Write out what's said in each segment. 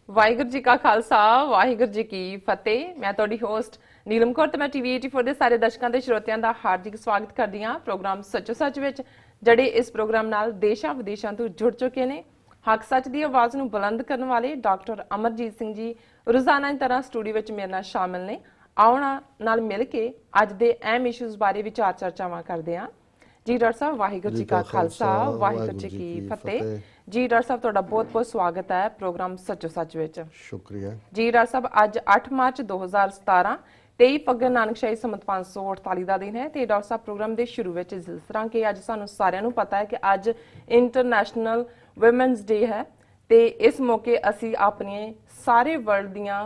ਵਾਹਿਗੁਰੂ ਜੀ ਕਾ ਖਾਲਸਾ ਵਾਹਿਗੁਰੂ ਜੀ ਕੀ ਫਤਿਹ। ਮੈਂ ਤੁਹਾਡੀ ਹੋਸਟ ਨੀਲਮ ਕੌਰ ਤੇ ਮੈਂ ਟੀਵੀ 84 ਦੇ ਸਾਰੇ ਦਰਸ਼ਕਾਂ ਤੇ ਸਰੋਤਿਆਂ ਦਾ ਹਾਰਦਿਕ ਸਵਾਗਤ ਕਰਦੀ ਹਾਂ ਪ੍ਰੋਗਰਾਮ ਸੱਚੋ ਸੱਚ ਵਿੱਚ, ਜਿਹੜੇ ਇਸ ਪ੍ਰੋਗਰਾਮ ਨਾਲ ਦੇਸ਼ਾਂ ਵਿਦੇਸ਼ਾਂ ਤੋਂ ਜੁੜ ਚੁੱਕੇ ਨੇ। ਹੱਕ ਸੱਚ ਦੀ ਆਵਾਜ਼ ਨੂੰ ਬੁਲੰਦ ਕਰਨ ਵਾਲੇ ਡਾਕਟਰ ਅਮਰਜੀਤ ਸਿੰਘ ਜੀ ਰੋਜ਼ਾਨਾ ਦੀ ਤਰ੍ਹਾਂ ਸਟੂਡੀਓ ਵਿੱਚ ਮੇਰੇ ਨਾਲ ਸ਼ਾਮਿਲ ਨੇ। ਆਉਣਾ ਨਾਲ ਮਿਲ ਕੇ ਅੱਜ ਦੇ ਅਹਿਮ ਇਸ਼ੂਜ਼ ਬਾਰੇ ਵਿਚਾਰ ਚਰਚਾਵਾਂ ਕਰਦੇ ਹਾਂ। जी डॉक्टर साहब वाहिगुरू जी का खालसा वाहिगुरू जी की फतेह। जी डॉक्टर साहब ਤੁਹਾਡਾ ਬਹੁਤ-ਬਹੁਤ ਸਵਾਗਤ ਹੈ ਪ੍ਰੋਗਰਾਮ ਸੱਚੋ ਸੱਚ ਵਿੱਚ। ਸ਼ੁਕਰੀਆ ਜੀ ਡਾਕਟਰ ਸਾਹਿਬ, ਅੱਜ 8 ਮਾਰਚ 2017 23 ਫੱਗਣ ਨਾਨਕਸ਼ਾਹੀ ਸੰਮਤ 548 ਦਾ ਦਿਨ ਹੈ ਤੇ ਡਾਕਟਰ ਸਾਹਿਬ ਪ੍ਰੋਗਰਾਮ ਦੇ ਸ਼ੁਰੂ ਵਿੱਚ ਜਿਸ ਤਰ੍ਹਾਂ ਕਿ ਅੱਜ ਸਾਨੂੰ ਸਾਰਿਆਂ ਨੂੰ ਪਤਾ ਹੈ ਕਿ ਅੱਜ ਇੰਟਰਨੈਸ਼ਨਲ ਵੂਮਨਸ ਡੇ ਹੈ ਤੇ ਇਸ ਮੌਕੇ ਅਸੀਂ ਆਪਣੇ ਸਾਰੇ ਵਰਲਡ ਦੀਆਂ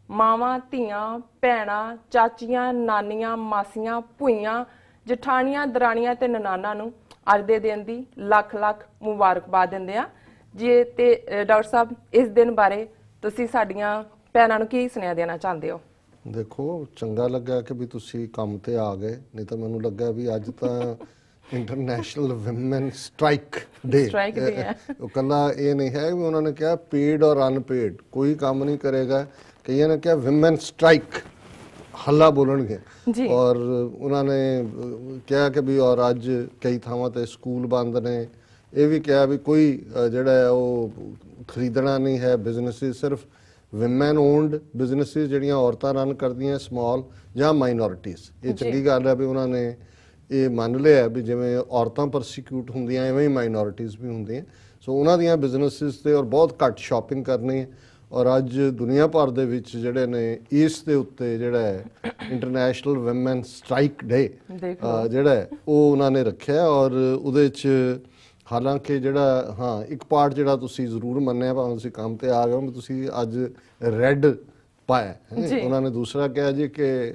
ਮਾਵਾਂ, ਧੀਆਂ, ਭੈਣਾਂ, ਚਾਚੀਆਂ, ਨਾਨੀਆਂ, ਮਾਸੀਆਂ, ਭੂਈਆਂ, ਜਠਾਣੀਆਂ, ਦਰਾਣੀਆਂ ਤੇ ਨਨਾਨਾ ਨੂੰ ਅੱਜ ਦੇ ਦਿਨ ਦੀ ਲੱਖ ਲੱਖ ਮੁਬਾਰਕਬਾਦ ਦਿੰਦੇ ਆ ਜੀ। ਤੇ ਡਾਕਟਰ ਸਾਹਿਬ, ਇਸ ਦਿਨ ਬਾਰੇ ਤੁਸੀਂ ਸਾਡੀਆਂ ਭੈਣਾਂ ਨੂੰ ਕੀ ਸੁਨੇਹਾ ਦੇਣਾ ਚਾਹੁੰਦੇ ਹੋ? ਦੇਖੋ, ਚੰਗਾ ਲੱਗਾ ਕਿ ਵੀ ਤੁਸੀਂ ਕੰਮ ਤੇ ਆ ਗਏ, ਨਹੀਂ ਤਾਂ ਮੈਨੂੰ ਲੱਗਾ ਵੀ ਅੱਜ ਤਾਂ ਇੰਟਰਨੈਸ਼ਨਲ ਵੂਮਨ ਸਟ੍ਰਾਈਕ ਡੇ ਹੈ। ਉਹ ਕੱਲਾ ਇਹ ਨਹੀਂ ਹੈ ਵੀ ਉਹਨਾਂ ਨੇ ਕਿਹਾ ਪੇਡ ਔਰ ਅਨਪੇਡ ਕੋਈ ਕੰਮ ਨਹੀਂ ਕਰੇਗਾ, ਕਈਆਂ ਨੇ ਕਿਹਾ ਵੂਮਨ ਸਟ੍ਰਾਈਕ ਹੱਲਾ ਬੋਲਣਗੇ ਔਰ ਉਹਨਾਂ ਨੇ ਕਿਹਾ ਕਿ ਵੀ ਔਰ ਅੱਜ ਕਈ ਥਾਵਾਂ ਤੇ ਸਕੂਲ ਬੰਦ ਨੇ। ਇਹ ਵੀ ਕਿਹਾ ਵੀ ਕੋਈ ਜਿਹੜਾ ਹੈ ਉਹ ਖਰੀਦਣਾ ਨਹੀਂ ਹੈ, ਬਿਜ਼ਨਸਿਸ ਸਿਰਫ ਵਿਮਨ ਓਨਡ ਬਿਜ਼ਨਸਿਸ ਜਿਹੜੀਆਂ ਔਰਤਾਂ ਰਨ ਕਰਦੀਆਂ, ਸਮਾਲ ਜਾਂ ਮਾਈਨੋਰਿਟੀਜ਼। ਇਹ ਚੰਗੀ ਗੱਲ ਹੈ ਵੀ ਉਹਨਾਂ ਨੇ ਇਹ ਮੰਨ ਲਿਆ ਵੀ ਜਿਵੇਂ ਔਰਤਾਂ ਪ੍ਰੋਸੀਕਿਊਟ ਹੁੰਦੀਆਂ ਐਵੇਂ ਹੀ ਮਾਈਨੋਰਿਟੀਜ਼ ਵੀ ਹੁੰਦੀਆਂ, ਸੋ ਉਹਨਾਂ ਦੀਆਂ ਬਿਜ਼ਨਸਿਸ ਤੇ ਔਰ ਬਹੁਤ ਘੱਟ ਸ਼ਾਪਿੰਗ ਕਰਨੀ ਹੈ। ਔਰ ਅੱਜ ਦੁਨੀਆ ਭਰ ਦੇ ਵਿੱਚ ਜਿਹੜੇ ਨੇ ਇਸ ਦੇ ਉੱਤੇ ਜਿਹੜਾ ਹੈ ਇੰਟਰਨੈਸ਼ਨਲ ਵੂਮਨ ਸਟ੍ਰਾਈਕ ਡੇ ਜਿਹੜਾ ਹੈ ਉਹ ਉਹਨਾਂ ਨੇ ਰੱਖਿਆ। ਔਰ ਉਹਦੇ 'ਚ ਹਾਲਾਂਕਿ ਜਿਹੜਾ ਇੱਕ ਪਾਰਟ ਜਿਹੜਾ ਤੁਸੀਂ ਜ਼ਰੂਰ ਮੰਨਿਆ, ਭਾਵੇਂ ਤੁਸੀਂ ਕੰਮ ਤੇ ਆ ਗਏ, ਤੁਸੀਂ ਅੱਜ ਰੈੱਡ ਪਾਇਆ। ਉਹਨਾਂ ਨੇ ਦੂਸਰਾ ਕਿਹਾ ਜੀ ਕਿ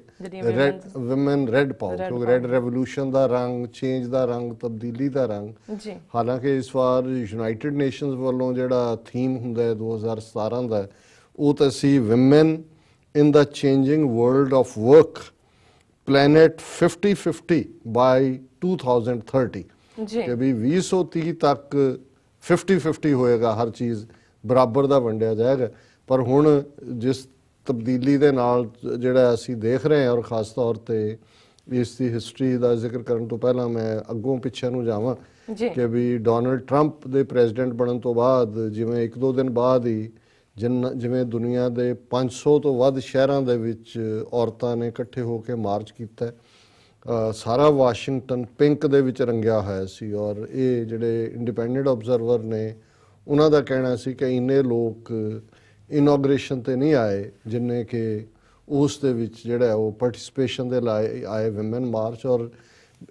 ਵੂਮਨ ਰੈੱਡ ਪਾਓ, ਕਿਉਂਕਿ ਰੈੱਡ ਰੈਵੋਲੂਸ਼ਨ ਦਾ ਰੰਗ, ਚੇਂਜ ਦਾ ਰੰਗ, ਤਬਦੀਲੀ ਦਾ ਰੰਗ। ਹਾਲਾਂਕਿ ਇਸ ਵਾਰ ਯੂਨਾਈਟਿਡ ਨੇਸ਼ਨਸ ਵੱਲੋਂ ਜਿਹੜਾ ਥੀਮ ਹੁੰਦਾ ਹੈ 2017 ਦਾ, ਉਹ ਤਾਂ ਸੀ woman in the changing world of work planet 50-50 by 2030 ਕਿ ਵੀ 2030 ਤੱਕ 50-50 ਹੋਏਗਾ, ਹਰ ਚੀਜ਼ ਬਰਾਬਰ ਦਾ ਵੰਡਿਆ ਜਾਏਗਾ। ਪਰ ਹੁਣ ਜਿਸ ਤਬਦੀਲੀ ਦੇ ਨਾਲ ਜਿਹੜਾ ਅਸੀਂ ਦੇਖ ਰਹੇ ਹਾਂ, ਔਰ ਖ਼ਾਸ ਤੌਰ ਤੇ ਇਸ ਦੀ ਹਿਸਟਰੀ ਦਾ ਜ਼ਿਕਰ ਕਰਨ ਤੋਂ ਪਹਿਲਾਂ ਮੈਂ ਅੱਗੋਂ ਪਿੱਛੇ ਨੂੰ ਜਾਵਾਂ ਕਿ ਵੀ ਡੋਨਲਡ ਟਰੰਪ ਦੇ ਪ੍ਰੈਜ਼ੀਡੈਂਟ ਬਣਨ ਤੋਂ ਬਾਅਦ ਜਿਵੇਂ 1-2 ਦਿਨ ਬਾਅਦ ਹੀ ਜਿਵੇਂ ਦੁਨੀਆ ਦੇ 500 ਤੋਂ ਵੱਧ ਸ਼ਹਿਰਾਂ ਦੇ ਵਿੱਚ ਔਰਤਾਂ ਨੇ ਇਕੱਠੇ ਹੋ ਕੇ ਮਾਰਚ ਕੀਤਾ। ਸਾਰਾ ਵਾਸ਼ਿੰਗਟਨ ਪਿੰਕ ਦੇ ਵਿੱਚ ਰੰਗਿਆ ਹੋਇਆ ਸੀ। ਔਰ ਇਹ ਜਿਹੜੇ ਇੰਡੀਪੈਂਡੈਂਟ ਆਬਜ਼ਰਵਰ ਨੇ ਉਹਨਾਂ ਦਾ ਕਹਿਣਾ ਸੀ ਕਿ ਇੰਨੇ ਲੋਕ ਇਨੋਗ੍ਰੇਸ਼ਨ ਤੇ ਨਹੀਂ ਆਏ ਜਿੰਨੇ ਕਿ ਉਸ ਦੇ ਵਿੱਚ ਜਿਹੜਾ ਉਹ ਪਾਰਟਿਸਿਪੇਸ਼ਨ ਦੇ ਲਈ ਆਏ ਵੂਮਨ ਮਾਰਚ। ਔਰ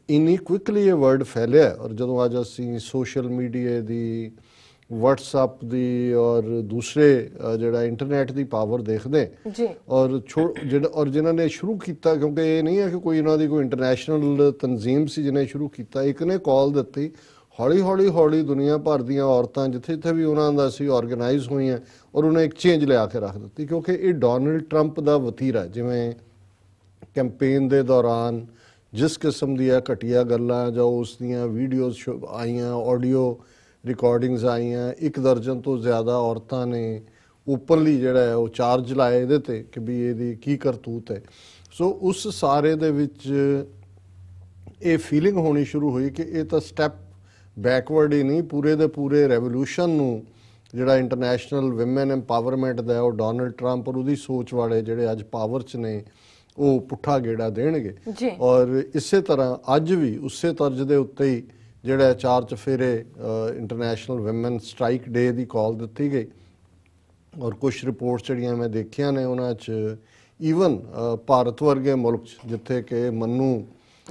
ਇੰਨੀ ਕੁਇਕਲੀ ਇਹ ਵਰਡ ਫੈਲਿਆ। ਔਰ ਜਦੋਂ ਅੱਜ ਅਸੀਂ ਸੋਸ਼ਲ ਮੀਡੀਆ ਦੀ, ਵਟਸਐਪ ਦੀ ਔਰ ਦੂਸਰੇ ਜਿਹੜਾ ਇੰਟਰਨੈਟ ਦੀ ਪਾਵਰ ਦੇਖਦੇ ਔਰ ਜਿਨ੍ਹਾਂ ਨੇ ਸ਼ੁਰੂ ਕੀਤਾ, ਕਿਉਂਕਿ ਇਹ ਨਹੀਂ ਹੈ ਕਿ ਕੋਈ ਇਹਨਾਂ ਦੀ ਕੋਈ ਇੰਟਰਨੈਸ਼ਨਲ ਤਨਜ਼ੀਮ ਸੀ ਜਿਹਨੇ ਸ਼ੁਰੂ ਕੀਤਾ, ਇੱਕ ਨੇ ਕਾਲ ਦਿੱਤੀ, ਹੌਲੀ ਦੁਨੀਆ ਭਰ ਦੀਆਂ ਔਰਤਾਂ ਜਿੱਥੇ ਵੀ ਉਹਨਾਂ ਦਾ ਸੀ ਆਰਗੇਨਾਈਜ਼ ਹੋਈਆਂ ਔਰ ਉਹਨੇ ਇੱਕ ਚੇਂਜ ਲਿਆ ਕੇ ਰੱਖ ਦਿੱਤੀ। ਕਿਉਂਕਿ ਇਹ ਡੋਨਲਡ ਟਰੰਪ ਦਾ ਵਤੀਰਾ, ਜਿਵੇਂ ਕੈਂਪੇਨ ਦੇ ਦੌਰਾਨ ਜਿਸ ਕਿਸਮ ਦੀਆਂ ਘਟੀਆ ਗੱਲਾਂ ਜਾਂ ਉਸ ਦੀਆਂ ਵੀਡੀਓਜ਼ ਆਈਆਂ, ਆਡੀਓ ਰਿਕਾਰਡਿੰਗਸ ਆਈਆਂ, 1 ਦਰਜਨ ਤੋਂ ਜ਼ਿਆਦਾ ਔਰਤਾਂ ਨੇ ਓਪਨਲੀ ਜਿਹੜਾ ਹੈ ਉਹ ਚਾਰਜ ਲਾਏ ਇਹਦੇ ਤੇ ਕਿ ਵੀ ਇਹਦੀ ਕੀ ਕਰਤੂਤ ਹੈ। ਸੋ ਉਸ ਸਾਰੇ ਦੇ ਵਿੱਚ ਇਹ ਫੀਲਿੰਗ ਹੋਣੀ ਸ਼ੁਰੂ ਹੋਈ ਕਿ ਇਹ ਤਾਂ ਸਟੈਪ ਬੈਕਵਰਡ ਹੀ ਨਹੀਂ, ਪੂਰੇ ਦੇ ਪੂਰੇ ਰੈਵੋਲੂਸ਼ਨ ਨੂੰ ਜਿਹੜਾ ਇੰਟਰਨੈਸ਼ਨਲ ਵੂਮਨ ਐਮਪਾਵਰਮੈਂਟ ਦਾ ਉਹ ਡੋਨਲਡ ਟਰੰਪ ਔਰ ਉਹਦੀ ਸੋਚ ਵਾਲੇ ਜਿਹੜੇ ਅੱਜ ਪਾਵਰ 'ਚ ਨੇ ਉਹ ਪੁੱਠਾ ਗੇੜਾ ਦੇਣਗੇ। ਔਰ ਇਸੇ ਤਰ੍ਹਾਂ ਅੱਜ ਵੀ ਉਸੇ ਤਰਜ਼ ਦੇ ਉੱਤੇ ਹੀ ਜਿਹੜਾ 4 ਚੁਫੇਰੇ ਇੰਟਰਨੈਸ਼ਨਲ ਵੂਮਨ ਸਟ੍ਰਾਈਕ ਡੇ ਦੀ ਕਾਲ ਦਿੱਤੀ ਗਈ। ਔਰ ਕੁਛ ਰਿਪੋਰਟਸ ਜਿਹੜੀਆਂ ਮੈਂ ਦੇਖੀਆਂ ਨੇ ਉਹਨਾਂ 'ਚ ਈਵਨ ਭਾਰਤ ਵਰਗੇ ਮੁਲਕ 'ਚ ਜਿੱਥੇ ਕਿ ਮਨੂ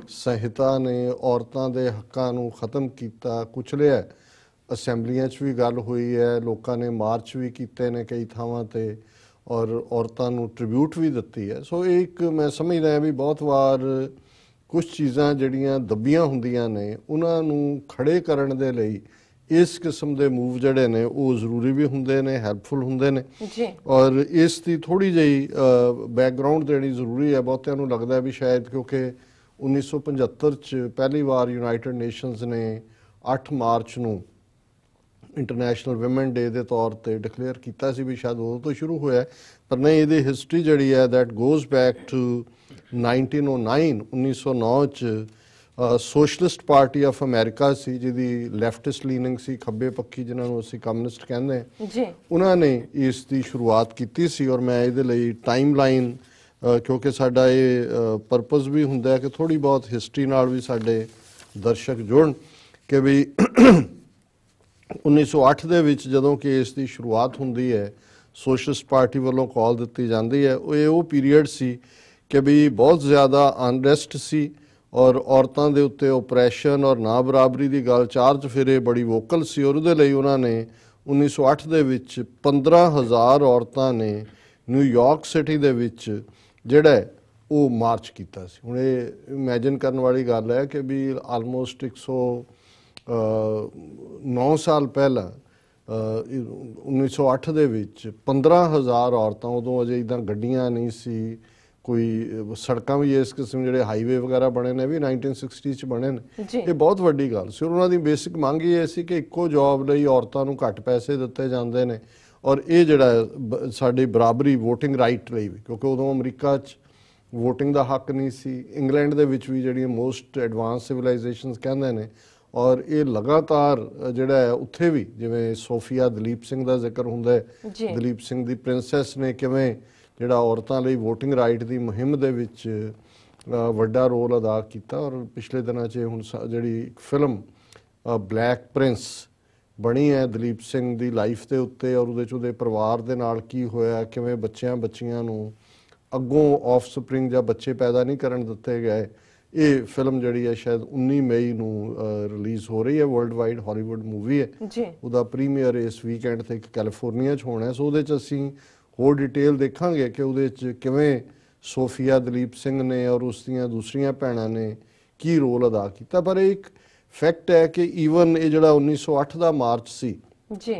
ਸੰਹਿਤਾ ਨੇ ਔਰਤਾਂ ਦੇ ਹੱਕਾਂ ਨੂੰ ਖਤਮ ਕੀਤਾ, ਕੁਚਲਿਆ, ਅਸੈਂਬਲੀਆਂ 'ਚ ਵੀ ਗੱਲ ਹੋਈ ਹੈ, ਲੋਕਾਂ ਨੇ ਮਾਰਚ ਵੀ ਕੀਤੇ ਨੇ ਕਈ ਥਾਵਾਂ ਤੇ ਔਰ ਔਰਤਾਂ ਨੂੰ ਟ੍ਰਿਬਿਊਟ ਵੀ ਦਿੱਤੀ ਹੈ। ਸੋ ਇਹ ਇੱਕ ਮੈਂ ਸਮਝਦਾ ਵੀ ਬਹੁਤ ਵਾਰ ਕੁਛ ਚੀਜ਼ਾਂ ਜਿਹੜੀਆਂ ਦੱਬੀਆਂ ਹੁੰਦੀਆਂ ਨੇ ਉਹਨਾਂ ਨੂੰ ਖੜੇ ਕਰਨ ਦੇ ਲਈ ਇਸ ਕਿਸਮ ਦੇ ਮੂਵ ਜਿਹੜੇ ਨੇ ਉਹ ਜ਼ਰੂਰੀ ਵੀ ਹੁੰਦੇ ਨੇ, ਹੈਲਪਫੁਲ ਹੁੰਦੇ ਨੇ। ਔਰ ਇਸ ਦੀ ਥੋੜ੍ਹੀ ਜਿਹੀ ਬੈਕਗਰਾਊਂਡ ਦੇਣੀ ਜ਼ਰੂਰੀ ਹੈ। ਬਹੁਤਿਆਂ ਨੂੰ ਲੱਗਦਾ ਵੀ ਸ਼ਾਇਦ ਕਿਉਂਕਿ 1975 'ਚ ਪਹਿਲੀ ਵਾਰ ਯੂਨਾਈਟਿਡ ਨੇਸ਼ਨਸ ਨੇ 8 ਮਾਰਚ ਨੂੰ ਇੰਟਰਨੈਸ਼ਨਲ ਵਿਮਨ ਡੇ ਦੇ ਤੌਰ ਤੇ ਡਿਕਲੇਅਰ ਕੀਤਾ ਸੀ ਵੀ ਸ਼ਾਇਦ ਉਦੋਂ ਤੋਂ ਸ਼ੁਰੂ ਹੋਇਆ, ਪਰ ਨਹੀਂ, ਇਹਦੀ ਹਿਸਟਰੀ ਜਿਹੜੀ ਹੈ ਦੈਟ ਗੋਜ਼ ਬੈਕ ਟੂ 1909 ਚ ਸੋਸ਼ਲਿਸਟ ਪਾਰਟੀ ਆਫ ਅਮਰੀਕਾ ਸੀ, ਜਿਹਦੀ ਲੈਫਟਿਸਟ ਲੀਨਿੰਗ ਸੀ, ਖੱਬੇ ਪੱਖੀ, ਜਿਨ੍ਹਾਂ ਨੂੰ ਅਸੀਂ ਕਮਿਊਨਿਸਟ ਕਹਿੰਦੇ ਹਾਂ ਜੀ, ਉਹਨਾਂ ਨੇ ਇਸ ਦੀ ਸ਼ੁਰੂਆਤ ਕੀਤੀ ਸੀ। ਔਰ ਮੈਂ ਇਹਦੇ ਲਈ ਟਾਈਮ ਲਾਈਨ, ਕਿਉਂਕਿ ਸਾਡਾ ਇਹ ਪਰਪਸ ਵੀ ਹੁੰਦਾ ਹੈ ਕਿ ਥੋੜ੍ਹੀ ਬਹੁਤ ਹਿਸਟਰੀ ਨਾਲ ਵੀ ਸਾਡੇ ਦਰਸ਼ਕ ਜੁੜਨ, ਕਿ ਵੀ 1908 ਦੇ ਵਿੱਚ ਜਦੋਂ ਕਿ ਇਸ ਦੀ ਸ਼ੁਰੂਆਤ ਹੁੰਦੀ ਹੈ, ਸੋਸ਼ਲਿਸਟ ਪਾਰਟੀ ਵੱਲੋਂ ਕਾਲ ਦਿੱਤੀ ਜਾਂਦੀ ਹੈ, ਉਹ ਪੀਰੀਅਡ ਸੀ ਕਿ ਵੀ ਬਹੁਤ ਜ਼ਿਆਦਾ ਅਨਰੈਸਟ ਸੀ ਔਰ ਔਰਤਾਂ ਦੇ ਉੱਤੇ ਓਪਰੈਸ਼ਨ ਔਰ ਨਾ ਬਰਾਬਰੀ ਦੀ ਗੱਲ ਚਾਰ ਚੁਫੇਰੇ ਬੜੀ ਵੋਕਲ ਸੀ। ਔਰ ਉਹਦੇ ਲਈ ਉਹਨਾਂ ਨੇ 1908 ਦੇ ਵਿੱਚ 15,000 ਔਰਤਾਂ ਨੇ ਨਿਊਯਾਰਕ ਸਿਟੀ ਦੇ ਵਿੱਚ ਜਿਹੜਾ ਉਹ ਮਾਰਚ ਕੀਤਾ ਸੀ। ਹੁਣ ਇਹ ਇਮੈਜਿਨ ਕਰਨ ਵਾਲੀ ਗੱਲ ਹੈ ਕਿ ਵੀ ਆਲਮੋਸਟ 109 ਸਾਲ ਪਹਿਲਾਂ 1908 ਦੇ ਵਿੱਚ 15,000 ਔਰਤਾਂ, ਉਦੋਂ ਅਜੇ ਇੱਦਾਂ ਗੱਡੀਆਂ ਨਹੀਂ ਸੀ, ਕੋਈ ਸੜਕਾਂ ਵੀ ਇਸ ਕਿਸਮ ਜਿਹੜੇ ਹਾਈਵੇ ਵਗੈਰਾ ਬਣੇ ਨੇ ਵੀ 1960 ਚ ਬਣੇ ਨੇ। ਇਹ ਬਹੁਤ ਵੱਡੀ ਗੱਲ ਸੀ। ਉਹਨਾਂ ਦੀ ਬੇਸਿਕ ਮੰਗ ਇਹ ਸੀ ਕਿ ਇੱਕੋ ਜੌਬ ਲਈ ਔਰਤਾਂ ਨੂੰ ਘੱਟ ਪੈਸੇ ਦਿੱਤੇ ਜਾਂਦੇ ਨੇ, ਔਰ ਇਹ ਜਿਹੜਾ ਸਾਡੀ ਬਰਾਬਰੀ ਵੋਟਿੰਗ ਰਾਈਟ ਲਈ ਵੀ, ਕਿਉਂਕਿ ਉਦੋਂ ਅਮਰੀਕਾ 'ਚ ਵੋਟਿੰਗ ਦਾ ਹੱਕ ਨਹੀਂ ਸੀ, ਇੰਗਲੈਂਡ ਦੇ ਵਿੱਚ ਵੀ ਜਿਹੜੀਆਂ ਮੋਸਟ ਐਡਵਾਂਸ ਸਿਵਲਾਈਜੇਸ਼ਨਸ ਕਹਿੰਦੇ ਨੇ, ਔਰ ਇਹ ਲਗਾਤਾਰ ਜਿਹੜਾ ਹੈ ਉੱਥੇ ਵੀ, ਜਿਵੇਂ ਸੋਫੀਆ ਦਲੀਪ ਸਿੰਘ ਦਾ ਜ਼ਿਕਰ ਹੁੰਦਾ ਹੈ, ਦਲੀਪ ਸਿੰਘ ਦੀ ਪ੍ਰਿੰਸੈਸ ਨੇ ਕਿਵੇਂ ਜਿਹੜਾ ਔਰਤਾਂ ਲਈ ਵੋਟਿੰਗ ਰਾਈਟ ਦੀ ਮੁਹਿੰਮ ਦੇ ਵਿੱਚ ਵੱਡਾ ਰੋਲ ਅਦਾ ਕੀਤਾ। ਔਰ ਪਿਛਲੇ ਦਿਨਾਂ 'ਚ ਹੁਣ ਜਿਹੜੀ ਇੱਕ ਫਿਲਮ ਬਲੈਕ ਪ੍ਰਿੰਸ ਬਣੀ ਹੈ ਦਲੀਪ ਸਿੰਘ ਦੀ ਲਾਈਫ ਦੇ ਉੱਤੇ, ਔਰ ਉਹਦੇ 'ਚ ਉਹਦੇ ਪਰਿਵਾਰ ਦੇ ਨਾਲ ਕੀ ਹੋਇਆ, ਕਿਵੇਂ ਬੱਚੀਆਂ ਨੂੰ ਅੱਗੋਂ ਆਫ ਸਪਰਿੰਗ ਜਾਂ ਬੱਚੇ ਪੈਦਾ ਨਹੀਂ ਕਰਨ ਦਿੱਤੇ ਗਏ। ਇਹ ਫਿਲਮ ਜਿਹੜੀ ਹੈ ਸ਼ਾਇਦ 19 ਮਈ ਨੂੰ ਰਿਲੀਜ਼ ਹੋ ਰਹੀ ਹੈ, ਵਰਲਡ ਵਾਈਡ ਹਾਲੀਵੁੱਡ ਮੂਵੀ ਹੈ ਜੀ। ਉਹਦਾ ਪ੍ਰੀਮੀਅਰ ਇਸ ਵੀਕਐਂਡ ਤੇ ਕੈਲੀਫੋਰਨੀਆ 'ਚ ਹੋਣਾ। ਸੋ ਉਹਦੇ 'ਚ ਅਸੀਂ ਹੋਰ ਡਿਟੇਲ ਦੇਖਾਂਗੇ ਕਿ ਉਹਦੇ 'ਚ ਕਿਵੇਂ ਸੋਫੀਆ ਦਲੀਪ ਸਿੰਘ ਨੇ ਔਰ ਉਸ ਦੀਆਂ ਦੂਸਰੀਆਂ ਭੈਣਾਂ ਨੇ ਕੀ ਰੋਲ ਅਦਾ ਕੀਤਾ। ਪਰ ਇੱਕ ਫੈਕਟ ਹੈ ਕਿ ਈਵਨ ਇਹ ਜਿਹੜਾ 1908 ਦਾ ਮਾਰਚ ਸੀ ਜੀ,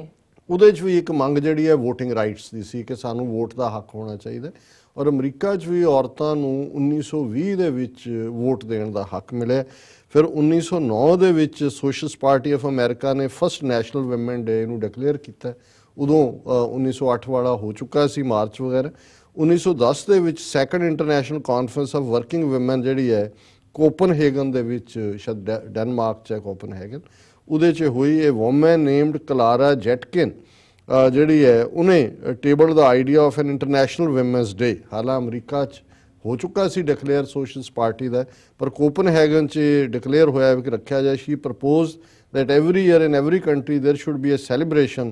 ਉਹਦੇ 'ਚ ਵੀ ਇੱਕ ਮੰਗ ਜਿਹੜੀ ਹੈ ਵੋਟਿੰਗ ਰਾਈਟਸ ਦੀ ਸੀ ਕਿ ਸਾਨੂੰ ਵੋਟ ਦਾ ਹੱਕ ਹੋਣਾ ਚਾਹੀਦਾ। ਔਰ ਅਮਰੀਕਾ 'ਚ ਵੀ ਔਰਤਾਂ ਨੂੰ 1920 ਦੇ ਵਿੱਚ ਵੋਟ ਦੇਣ ਦਾ ਹੱਕ ਮਿਲਿਆ। ਫਿਰ 1909 ਦੇ ਵਿੱਚ ਸੋਸ਼ਲਿਸਟ ਪਾਰਟੀ ਆਫ ਅਮਰੀਕਾ ਨੇ ਫਸਟ ਨੈਸ਼ਨਲ ਵਿਮਨ ਡੇ ਨੂੰ ਡਿਕਲੇਅਰ ਕੀਤਾ। ਉਦੋਂ 1908 ਵਾਲਾ ਹੋ ਚੁੱਕਾ ਸੀ ਮਾਰਚ ਵਗੈਰਾ। 1910 ਦੇ ਵਿੱਚ second international conference of working women ਜਿਹੜੀ ਹੈ ਕੋਪਨਹੈਗਨ ਦੇ ਵਿੱਚ, ਸ਼ਾਇਦ ਡੈਨਮਾਰਕ 'ਚ ਹੈ ਕੋਪਨਹੈਗਨ, ਉਹਦੇ 'ਚ ਹੋਈ। ਇਹ ਵੂਮਨ ਨੇਮਡ ਕਲਾਰਾ ਜੈਟਕਿਨ ਜਿਹੜੀ ਹੈ ਉਹਨੇ ਟੇਬਲ ਦਾ idea of an international women's day, ਹਾਲਾਂ ਅਮਰੀਕਾ 'ਚ ਹੋ ਚੁੱਕਾ ਸੀ ਡਿਕਲੇਅਰ ਸੋਸ਼ਲਿਸਟ ਪਾਰਟੀ ਦਾ, ਪਰ ਕੋਪਨਹੈਗਨ 'ਚ ਡਿਕਲੇਅਰ ਹੋਇਆ ਕਿ ਰੱਖਿਆ ਜਾਏ। She propose that every year in every country there should be a celebration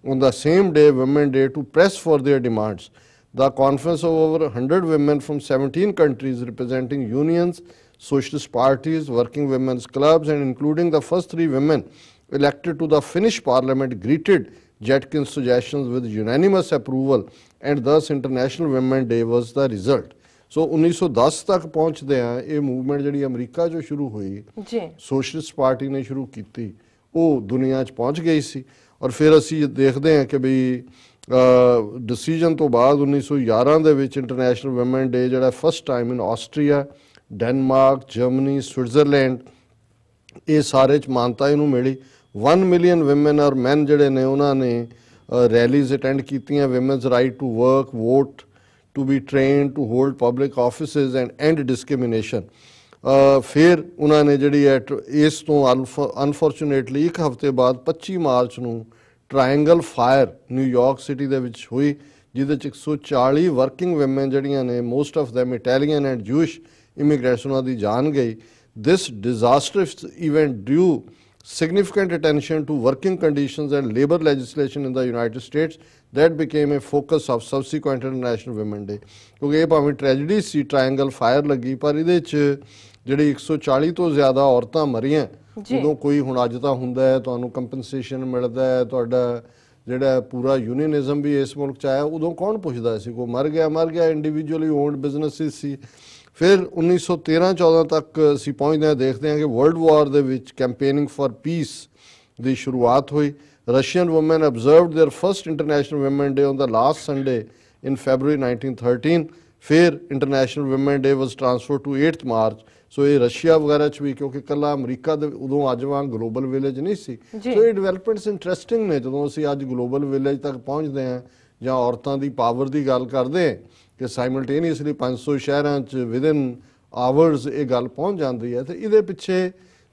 on the same day, Women Day, to press for their demands. The conference of over 100 women from 17 countries representing unions, socialist parties, working women's clubs, and including the first 3 women elected to the Finnish parliament greeted Jetkin's suggestions with unanimous approval, and thus International Women Day was the result. ਸੋ 1910 ਤੱਕ ਪਹੁੰਚਦੇ ਆ ਇਹ movement ਜਿਹੜੀ America 'ਚੋਂ ਸ਼ੁਰੂ ਹੋਈ ਜੀ, socialist party ਨੇ ਸ਼ੁਰੂ ਕੀਤੀ, ਉਹ ਦੁਨੀਆ 'ਚ ਪਹੁੰਚ ਗਈ ਸੀ। ਔਰ ਫਿਰ ਅਸੀਂ ਦੇਖਦੇ ਹਾਂ ਕਿ ਵੀ ਡਿਸੀਜਨ ਤੋਂ ਬਾਅਦ 1911 ਦੇ ਵਿੱਚ ਇੰਟਰਨੈਸ਼ਨਲ ਵਿਮਨ ਡੇ ਜਿਹੜਾ first time in Austria, Denmark, Germany, Switzerland, ਇਹ ਸਾਰੇ 'ਚ ਮਾਨਤਾ ਇਹਨੂੰ ਮਿਲੀ। 1 ਮਿਲੀਅਨ ਵਿਮਨ ਔਰ ਮੈਨ ਜਿਹੜੇ ਨੇ ਉਹਨਾਂ ਨੇ ਰੈਲੀਜ਼ ਅਟੈਂਡ ਕੀਤੀਆਂ, women's right to work, vote, to be trained to hold public offices and end discrimination. ਫਿਰ ਉਹਨਾਂ ਨੇ ਜਿਹੜੀ ਹੈ ਇਸ ਤੋਂ ਅਨਫੋਰਚੂਨੇਟਲੀ ਇੱਕ ਹਫ਼ਤੇ ਬਾਅਦ 25 ਮਾਰਚ ਨੂੰ ਟ੍ਰਾਇੰਗਲ ਫਾਇਰ ਨਿਊਯਾਰਕ ਸਿਟੀ ਦੇ ਵਿੱਚ ਹੋਈ, ਜਿਹਦੇ 'ਚ 140 ਵਰਕਿੰਗ ਵਿਮਨ ਜਿਹੜੀਆਂ ਨੇ, most of them Italian and Jewish immigration, ਉਹਨਾਂ ਦੀ ਜਾਨ ਗਈ। This disasters event due significant attention to working conditions and labor legislation in the United States that became a focus of subsequent International Women Day. ਕਿਉਂਕਿ ਇਹ ਭਾਵੇਂ tragedy ਸੀ, triangle fire ਲੱਗੀ, ਪਰ ਇਹਦੇ 'ਚ ਜਿਹੜੀ 140 ਤੋਂ ਜ਼ਿਆਦਾ ਔਰਤਾਂ ਮਰੀਆਂ। ਉਦੋਂ ਕੋਈ, ਹੁਣ ਅੱਜ ਤਾਂ ਹੁੰਦਾ ਹੈ ਤੁਹਾਨੂੰ ਕੰਪਨਸੇਸ਼ਨ ਮਿਲਦਾ ਹੈ, ਤੁਹਾਡਾ ਜਿਹੜਾ ਪੂਰਾ ਯੂਨੀਅਨਿਜ਼ਮ ਵੀ ਇਸ ਮੁਲਕ 'ਚ ਆਇਆ, ਉਦੋਂ ਕੌਣ ਪੁੱਛਦਾ ਸੀ? ਕੋਈ ਮਰ ਗਿਆ, ਇੰਡੀਵਿਜੂਅਲੀ ਓਨਡ ਬਿਜ਼ਨਸਿਸ ਸੀ। ਫਿਰ 1913-14 ਤੱਕ ਅਸੀਂ ਪਹੁੰਚਦੇ ਹਾਂ, ਦੇਖਦੇ ਹਾਂ ਕਿ ਵਰਲਡ ਵਾਰ ਦੇ ਵਿੱਚ ਕੈਂਪੇਨਿੰਗ ਫਾਰ ਪੀਸ ਦੀ ਸ਼ੁਰੂਆਤ ਹੋਈ। Russian woman observed their first international women day on the last Sunday in February 1913. ਫਿਰ international women day was transfer to 8th March. So ਇਹ ਰਸ਼ੀਆ ਵਗੈਰਾ 'ਚ ਵੀ, ਕਿਉਂਕਿ ਇਕੱਲਾ ਅਮਰੀਕਾ ਦੇ ਉਦੋਂ ਅੱਜ ਵਾਂਗ ਗਲੋਬਲ ਵਿਲੇਜ ਨਹੀਂ ਸੀ। ਸੋ ਇਹ ਡਿਵੈਲਪਮੈਂਟਸ ਇੰਟਰਸਟਿੰਗ ਨੇ ਜਦੋਂ ਅਸੀਂ ਅੱਜ ਗਲੋਬਲ ਵਿਲੇਜ ਤੱਕ ਪਹੁੰਚਦੇ ਹਾਂ ਜਾਂ ਔਰਤਾਂ ਦੀ ਪਾਵਰ ਦੀ ਗੱਲ ਕਰਦੇ ਹਾਂ ਕਿ ਸਾਈਮਲਟੇਨੀਅਸਲੀ 500 ਸ਼ਹਿਰਾਂ 'ਚ ਵਿਦਿਨ ਆਵਰਸ ਇਹ ਗੱਲ ਪਹੁੰਚ ਜਾਂਦੀ ਹੈ। ਤੇ ਇਹਦੇ ਪਿੱਛੇ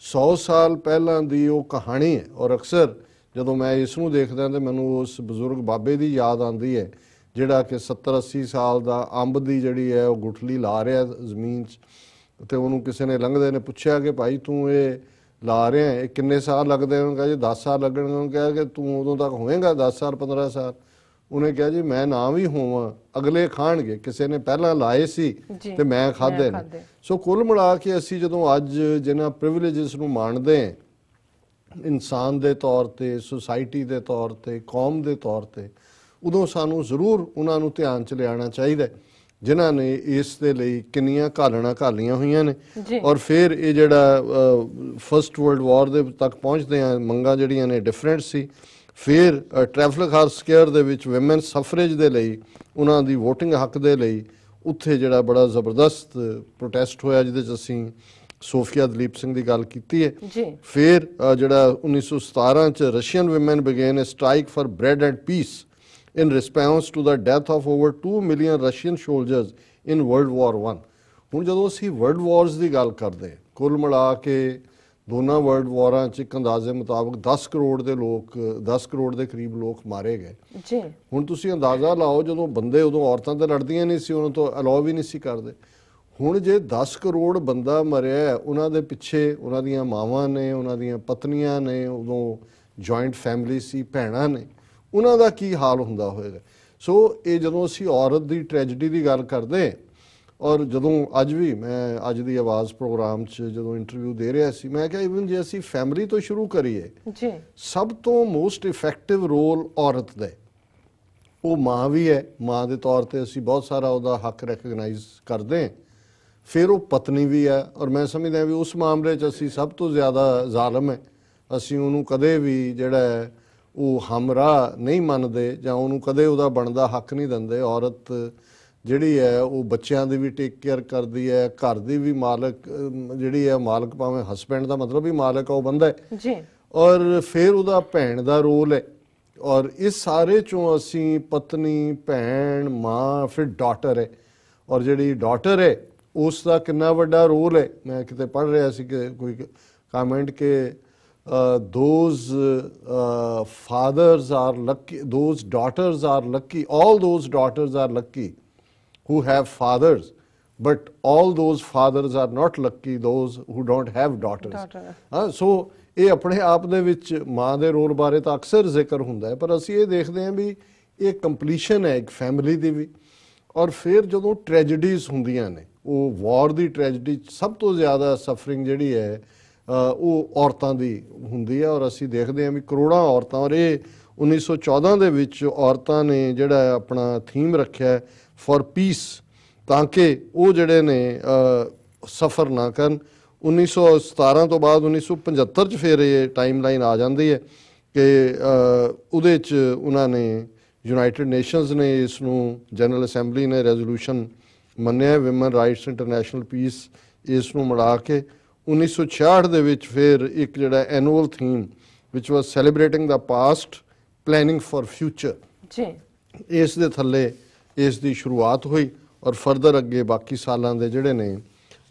100 ਸਾਲ ਪਹਿਲਾਂ ਦੀ ਉਹ ਕਹਾਣੀ ਹੈ। ਔਰ ਅਕਸਰ ਜਦੋਂ ਮੈਂ ਇਸ ਨੂੰ ਦੇਖਦਾ ਤਾਂ ਮੈਨੂੰ ਉਸ ਬਜ਼ੁਰਗ ਬਾਬੇ ਦੀ ਯਾਦ ਆਉਂਦੀ ਹੈ ਜਿਹੜਾ ਕਿ 70-80 ਸਾਲ ਦਾ ਅੰਬ ਦੀ ਜਿਹੜੀ ਹੈ ਉਹ ਗੁਠਲੀ ਲਾ ਰਿਹਾ ਜ਼ਮੀਨ 'ਚ, ਤੇ ਉਹਨੂੰ ਕਿਸੇ ਨੇ ਲੰਘਦੇ ਨੇ ਪੁੱਛਿਆ ਕਿ ਭਾਈ ਤੂੰ ਇਹ ਲਾ ਰਿਹਾ ਇਹ ਕਿੰਨੇ ਸਾਲ ਲੱਗਦੇ? ਉਹਨੂੰ ਕਿਹਾ ਜੀ 10 ਸਾਲ ਲੱਗਣਗੇ। ਉਹਨੂੰ ਕਿਹਾ ਕਿ ਤੂੰ ਉਦੋਂ ਤੱਕ ਹੋਵੇਂਗਾ 10 ਸਾਲ 15 ਸਾਲ? ਉਹਨੇ ਕਿਹਾ ਜੀ ਮੈਂ ਨਾ ਵੀ ਹੋਵਾਂ ਅਗਲੇ ਖਾਣਗੇ, ਕਿਸੇ ਨੇ ਪਹਿਲਾਂ ਲਾਏ ਸੀ ਤੇ ਮੈਂ ਖਾਧੇ ਨੇ। ਸੋ ਕੁੱਲ ਮਿਲਾ ਕੇ ਅਸੀਂ ਜਦੋਂ ਅੱਜ ਜਿਹਨਾਂ ਪ੍ਰਿਵਿਲੇਜਸ ਨੂੰ ਮਾਣਦੇ ਹਾਂ ਇਨਸਾਨ ਦੇ ਤੌਰ ਤੇ, ਸੁਸਾਇਟੀ ਦੇ ਤੌਰ ਤੇ, ਕੌਮ ਦੇ ਤੌਰ ਤੇ, ਉਦੋਂ ਸਾਨੂੰ ਜ਼ਰੂਰ ਉਹਨਾਂ ਨੂੰ ਧਿਆਨ 'ਚ ਲਿਆਉਣਾ ਚਾਹੀਦਾ ਜਿਨ੍ਹਾਂ ਨੇ ਇਸ ਦੇ ਲਈ ਕਿੰਨੀਆਂ ਘਾਲਣਾ ਘਾਲੀਆਂ ਹੋਈਆਂ ਨੇ। ਔਰ ਫਿਰ ਇਹ ਜਿਹੜਾ ਫਸਟ ਵਰਲਡ ਵਾਰ ਦੇ ਤੱਕ ਪਹੁੰਚਦੇ ਆ ਮੰਗਾਂ ਜਿਹੜੀਆਂ ਨੇ ਡਿਫਰੈਂਟ ਸੀ। ਫਿਰ ਟ੍ਰੈਫਲਗਰ ਸਕੁਆਇਰ ਦੇ ਵਿੱਚ ਵਿਮਨ ਸਫਰੇਜ ਦੇ ਲਈ, ਉਹਨਾਂ ਦੀ ਵੋਟਿੰਗ ਹੱਕ ਦੇ ਲਈ ਉੱਥੇ ਜਿਹੜਾ ਬੜਾ ਜ਼ਬਰਦਸਤ ਪ੍ਰੋਟੈਸਟ ਹੋਇਆ ਜਿਹਦੇ 'ਚ ਅਸੀਂ ਸੋਫੀਆ ਦਲੀਪ ਸਿੰਘ ਦੀ ਗੱਲ ਕੀਤੀ ਹੈ। ਫਿਰ ਜਿਹੜਾ 1917 'ਚ Russian women began a strike for bread and peace in response to the death of over 2 million Russian soldiers in World War I। ਹੁਣ ਜਦੋਂ ਅਸੀਂ ਵਰਲਡ ਵਾਰਸ ਦੀ ਗੱਲ ਕਰਦੇ ਕੁੱਲ ਮਿਲਾ ਕੇ ਦੋਨਾਂ ਵਰਲਡ ਵਾਰਾਂ 'ਚ ਇੱਕ ਅੰਦਾਜ਼ੇ ਮੁਤਾਬਕ 10 ਕਰੋੜ ਦੇ ਲੋਕ, 10 ਕਰੋੜ ਦੇ ਕਰੀਬ ਲੋਕ ਮਾਰੇ ਗਏ ਜੀ। ਹੁਣ ਤੁਸੀਂ ਅੰਦਾਜ਼ਾ ਲਾਓ ਜਦੋਂ ਬੰਦੇ ਉਦੋਂ ਔਰਤਾਂ ਤੇ ਲੜਦੀਆਂ ਨਹੀਂ ਸੀ, ਉਹਨਾਂ ਤੋਂ ਅਲਾਉ ਵੀ ਨਹੀਂ ਸੀ ਕਰਦੇ। ਹੁਣ ਜੇ 10 ਕਰੋੜ ਬੰਦਾ ਮਰਿਆ, ਉਹਨਾਂ ਦੇ ਪਿੱਛੇ ਉਹਨਾਂ ਦੀਆਂ ਮਾਵਾਂ ਨੇ, ਉਹਨਾਂ ਦੀਆਂ ਪਤਨੀਆਂ ਨੇ, ਉਦੋਂ ਜੁਆਇੰਟ ਫੈਮਿਲੀ ਸੀ, ਭੈਣਾਂ ਨੇ, ਉਹਨਾਂ ਦਾ ਕੀ ਹਾਲ ਹੁੰਦਾ ਹੋਏਗਾ। ਸੋ ਇਹ ਜਦੋਂ ਅਸੀਂ ਔਰਤ ਦੀ ਟ੍ਰੈਜਡੀ ਦੀ ਗੱਲ ਕਰਦੇ ਔਰ ਜਦੋਂ ਅੱਜ ਵੀ ਮੈਂ ਅੱਜ ਦੀ ਆਵਾਜ਼ ਪ੍ਰੋਗਰਾਮ 'ਚ ਜਦੋਂ ਇੰਟਰਵਿਊ ਦੇ ਰਿਹਾ ਸੀ ਮੈਂ ਕਿਹਾ ਇਵਨ ਜੇ ਅਸੀਂ ਫੈਮਿਲੀ ਤੋਂ ਸ਼ੁਰੂ ਕਰੀਏ ਜੀ, ਸਭ ਤੋਂ ਮੋਸਟ ਇਫੈਕਟਿਵ ਰੋਲ ਔਰਤ ਦਾ ਉਹ ਮਾਂ ਵੀ ਹੈ। ਮਾਂ ਦੇ ਤੌਰ ਤੇ ਅਸੀਂ ਬਹੁਤ ਸਾਰਾ ਉਹਦਾ ਹੱਕ ਰੈਕਗਨਾਈਜ਼ ਕਰਦੇ ਹਾਂ। ਫਿਰ ਉਹ ਪਤਨੀ ਵੀ ਹੈ ਔਰ ਮੈਂ ਸਮਝਦਾ ਵੀ ਉਸ ਮਾਮਲੇ 'ਚ ਅਸੀਂ ਸਭ ਤੋਂ ਜ਼ਿਆਦਾ ਜ਼ਾਲਮ ਹੈ। ਅਸੀਂ ਉਹਨੂੰ ਕਦੇ ਵੀ ਜਿਹੜਾ ਉਹ ਹਮਰਾਹ ਨਹੀਂ ਮੰਨਦੇ ਜਾਂ ਉਹਨੂੰ ਕਦੇ ਉਹਦਾ ਬਣਦਾ ਹੱਕ ਨਹੀਂ ਦਿੰਦੇ। ਔਰਤ ਜਿਹੜੀ ਹੈ ਉਹ ਬੱਚਿਆਂ ਦੀ ਵੀ ਟੇਕ ਕੇਅਰ ਕਰਦੀ ਹੈ, ਘਰ ਦੀ ਵੀ ਮਾਲਕ ਜਿਹੜੀ ਹੈ, ਮਾਲਕ ਭਾਵੇਂ ਹਸਬੈਂਡ ਦਾ ਮਤਲਬ ਵੀ ਮਾਲਕ ਆ ਉਹ ਬੰਦਾ ਹੈ ਜੀ। ਔਰ ਫਿਰ ਉਹਦਾ ਭੈਣ ਦਾ ਰੋਲ ਹੈ ਔਰ ਇਸ ਸਾਰੇ ਚੋਂ ਅਸੀਂ ਪਤਨੀ, ਭੈਣ, ਮਾਂ, ਫਿਰ ਡਾਟਰ ਹੈ। ਔਰ ਜਿਹੜੀ ਡਾਟਰ ਹੈ ਉਸ ਦਾ ਕਿੰਨਾ ਵੱਡਾ ਰੋਲ ਹੈ। ਮੈਂ ਕਿਤੇ ਪੜ੍ਹ ਰਿਹਾ ਸੀ ਕਿ ਕੋਈ ਕਮੈਂਟ ਕਿ those fathers are lucky, those daughters are lucky, all those daughters are lucky who have fathers, but all those fathers are not lucky those who don't have daughters। ਸੋ ਇਹ ਆਪਣੇ ਆਪ ਦੇ ਵਿੱਚ ਮਾਂ ਦੇ ਰੋਲ ਬਾਰੇ ਤਾਂ ਅਕਸਰ ਜ਼ਿਕਰ ਹੁੰਦਾ ਹੈ, ਪਰ ਅਸੀਂ ਇਹ ਦੇਖਦੇ ਹਾਂ ਵੀ ਇਹ ਕੰਪਲੀਸ਼ਨ ਹੈ ਇੱਕ ਫੈਮਿਲੀ ਦੀ ਵੀ। ਔਰ ਫਿਰ ਜਦੋਂ ਟ੍ਰੈਜਡੀਜ਼ ਹੁੰਦੀਆਂ ਨੇ, ਉਹ ਵਾਰ ਦੀ ਟ੍ਰੈਜਡੀ ਸਭ ਤੋਂ ਜ਼ਿਆਦਾ ਸਫਰਿੰਗ ਜਿਹੜੀ ਹੈ ਉਹ ਔਰਤਾਂ ਦੀ ਹੁੰਦੀ ਹੈ। ਔਰ ਅਸੀਂ ਦੇਖਦੇ ਹਾਂ ਵੀ ਕਰੋੜਾਂ ਔਰਤਾਂ, ਔਰ ਇਹ 1914 ਦੇ ਵਿੱਚ ਔਰਤਾਂ ਨੇ ਜਿਹੜਾ ਆਪਣਾ ਥੀਮ ਰੱਖਿਆ ਫॉर ਪੀਸ, ਤਾਂ ਕਿ ਉਹ ਜਿਹੜੇ ਨੇ ਸਫਰ ਨਾ ਕਰਨ। 1917 ਤੋਂ ਬਾਅਦ 1975 'ਚ ਫਿਰ ਇਹ ਟਾਈਮ ਲਾਈਨ ਆ ਜਾਂਦੀ ਹੈ ਕਿ ਉਹਦੇ 'ਚ ਉਹਨਾਂ ਨੇ ਯੂਨਾਈਟਿਡ ਨੇਸ਼ਨਸ ਨੇ ਇਸ ਨੂੰ, ਜਨਰਲ ਅਸੈਂਬਲੀ ਨੇ ਰੈਜ਼ੋਲੂਸ਼ਨ ਮੰਨਿਆ ਵਿਮਨ ਰਾਈਟਸ ਇੰਟਰਨੈਸ਼ਨਲ ਪੀਸ ਇਸ ਨੂੰ ਮਿਲਾ ਕੇ। 1966 ਦੇ ਵਿੱਚ ਫਿਰ ਇੱਕ ਜਿਹੜਾ annual theme which was celebrating the past planning for future ਜੀ, ਇਸ ਦੇ ਥੱਲੇ ਇਸ ਦੀ ਸ਼ੁਰੂਆਤ ਹੋਈ ਔਰ ਫਰਦਰ ਅੱਗੇ ਬਾਕੀ ਸਾਲਾਂ ਦੇ ਜਿਹੜੇ ਨੇ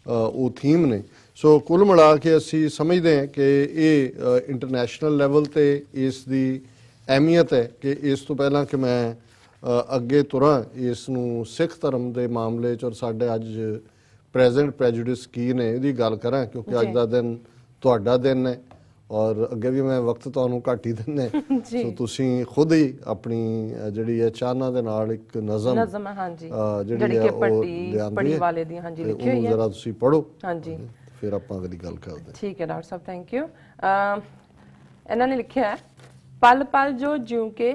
ਉਹ ਥੀਮ ਨੇ। ਸੋ ਕੁੱਲ ਮਿਲਾ ਕੇ ਅਸੀਂ ਸਮਝਦੇ ਹਾਂ ਕਿ ਇਹ ਇੰਟਰਨੈਸ਼ਨਲ ਲੈਵਲ ਤੇ ਇਸ ਦੀ ਅਹਿਮੀਅਤ ਹੈ ਕਿ ਇਸ ਤੋਂ ਪਹਿਲਾਂ ਕਿ ਮੈਂ ਅੱਗੇ ਤੁਰਾਂ ਇਸ ਨੂੰ ਸਿੱਖ ਧਰਮ ਦੇ ਮਾਮਲੇ 'ਚ ਔਰ ਸਾਡੇ ਅੱਜ ਪ੍ਰੈਜ਼ੈਂਟ ਪ੍ਰੈਜੁਡਿਸ ਕੀ ਨੇ ਇਹਦੀ ਗੱਲ ਕਰਾਂ, ਕਿਉਂਕਿ ਅੱਜ ਦਾ ਦਿਨ ਤੁਹਾਡਾ ਦਿਨ ਹੈ ਔਰ ਅੱਗੇ ਵੀ ਮੈਂ ਵਕਤ ਤੁਹਾਨੂੰ ਘੱਟ ਹੀ ਦਿੰਦਾ ਸੋ ਤੁਸੀਂ ਖੁਦ ਹੀ ਆਪਣੀ ਜਿਹੜੀ ਹੈ ਚਾਹਨਾ ਦੇ ਨਾਲ ਇੱਕ ਨਜ਼ਮ ਜਿਹੜੀ ਹੈ ਉਹ ਲਿਆਂਦੀ ਵਾਲੇ ਦੀ ਹਾਂਜੀ ਲਿਖੀ ਹੋਈ ਹੈ, ਜ਼ਰਾ ਤੁਸੀਂ ਪੜੋ ਹਾਂਜੀ, ਫਿਰ ਆਪਾਂ ਅਗਲੀ ਗੱਲ ਕਰਦੇ ਹਾਂ। ਠੀਕ ਹੈ ਡਾਕਟਰ ਸਾਹਿਬ, ਥੈਂਕ ਯੂ। ਇਹਨਾਂ ਨੇ ਲਿਖਿਆ ਹੈ, ਪਲ ਪਲ ਜੋ ਜਿਉਂ ਕੇ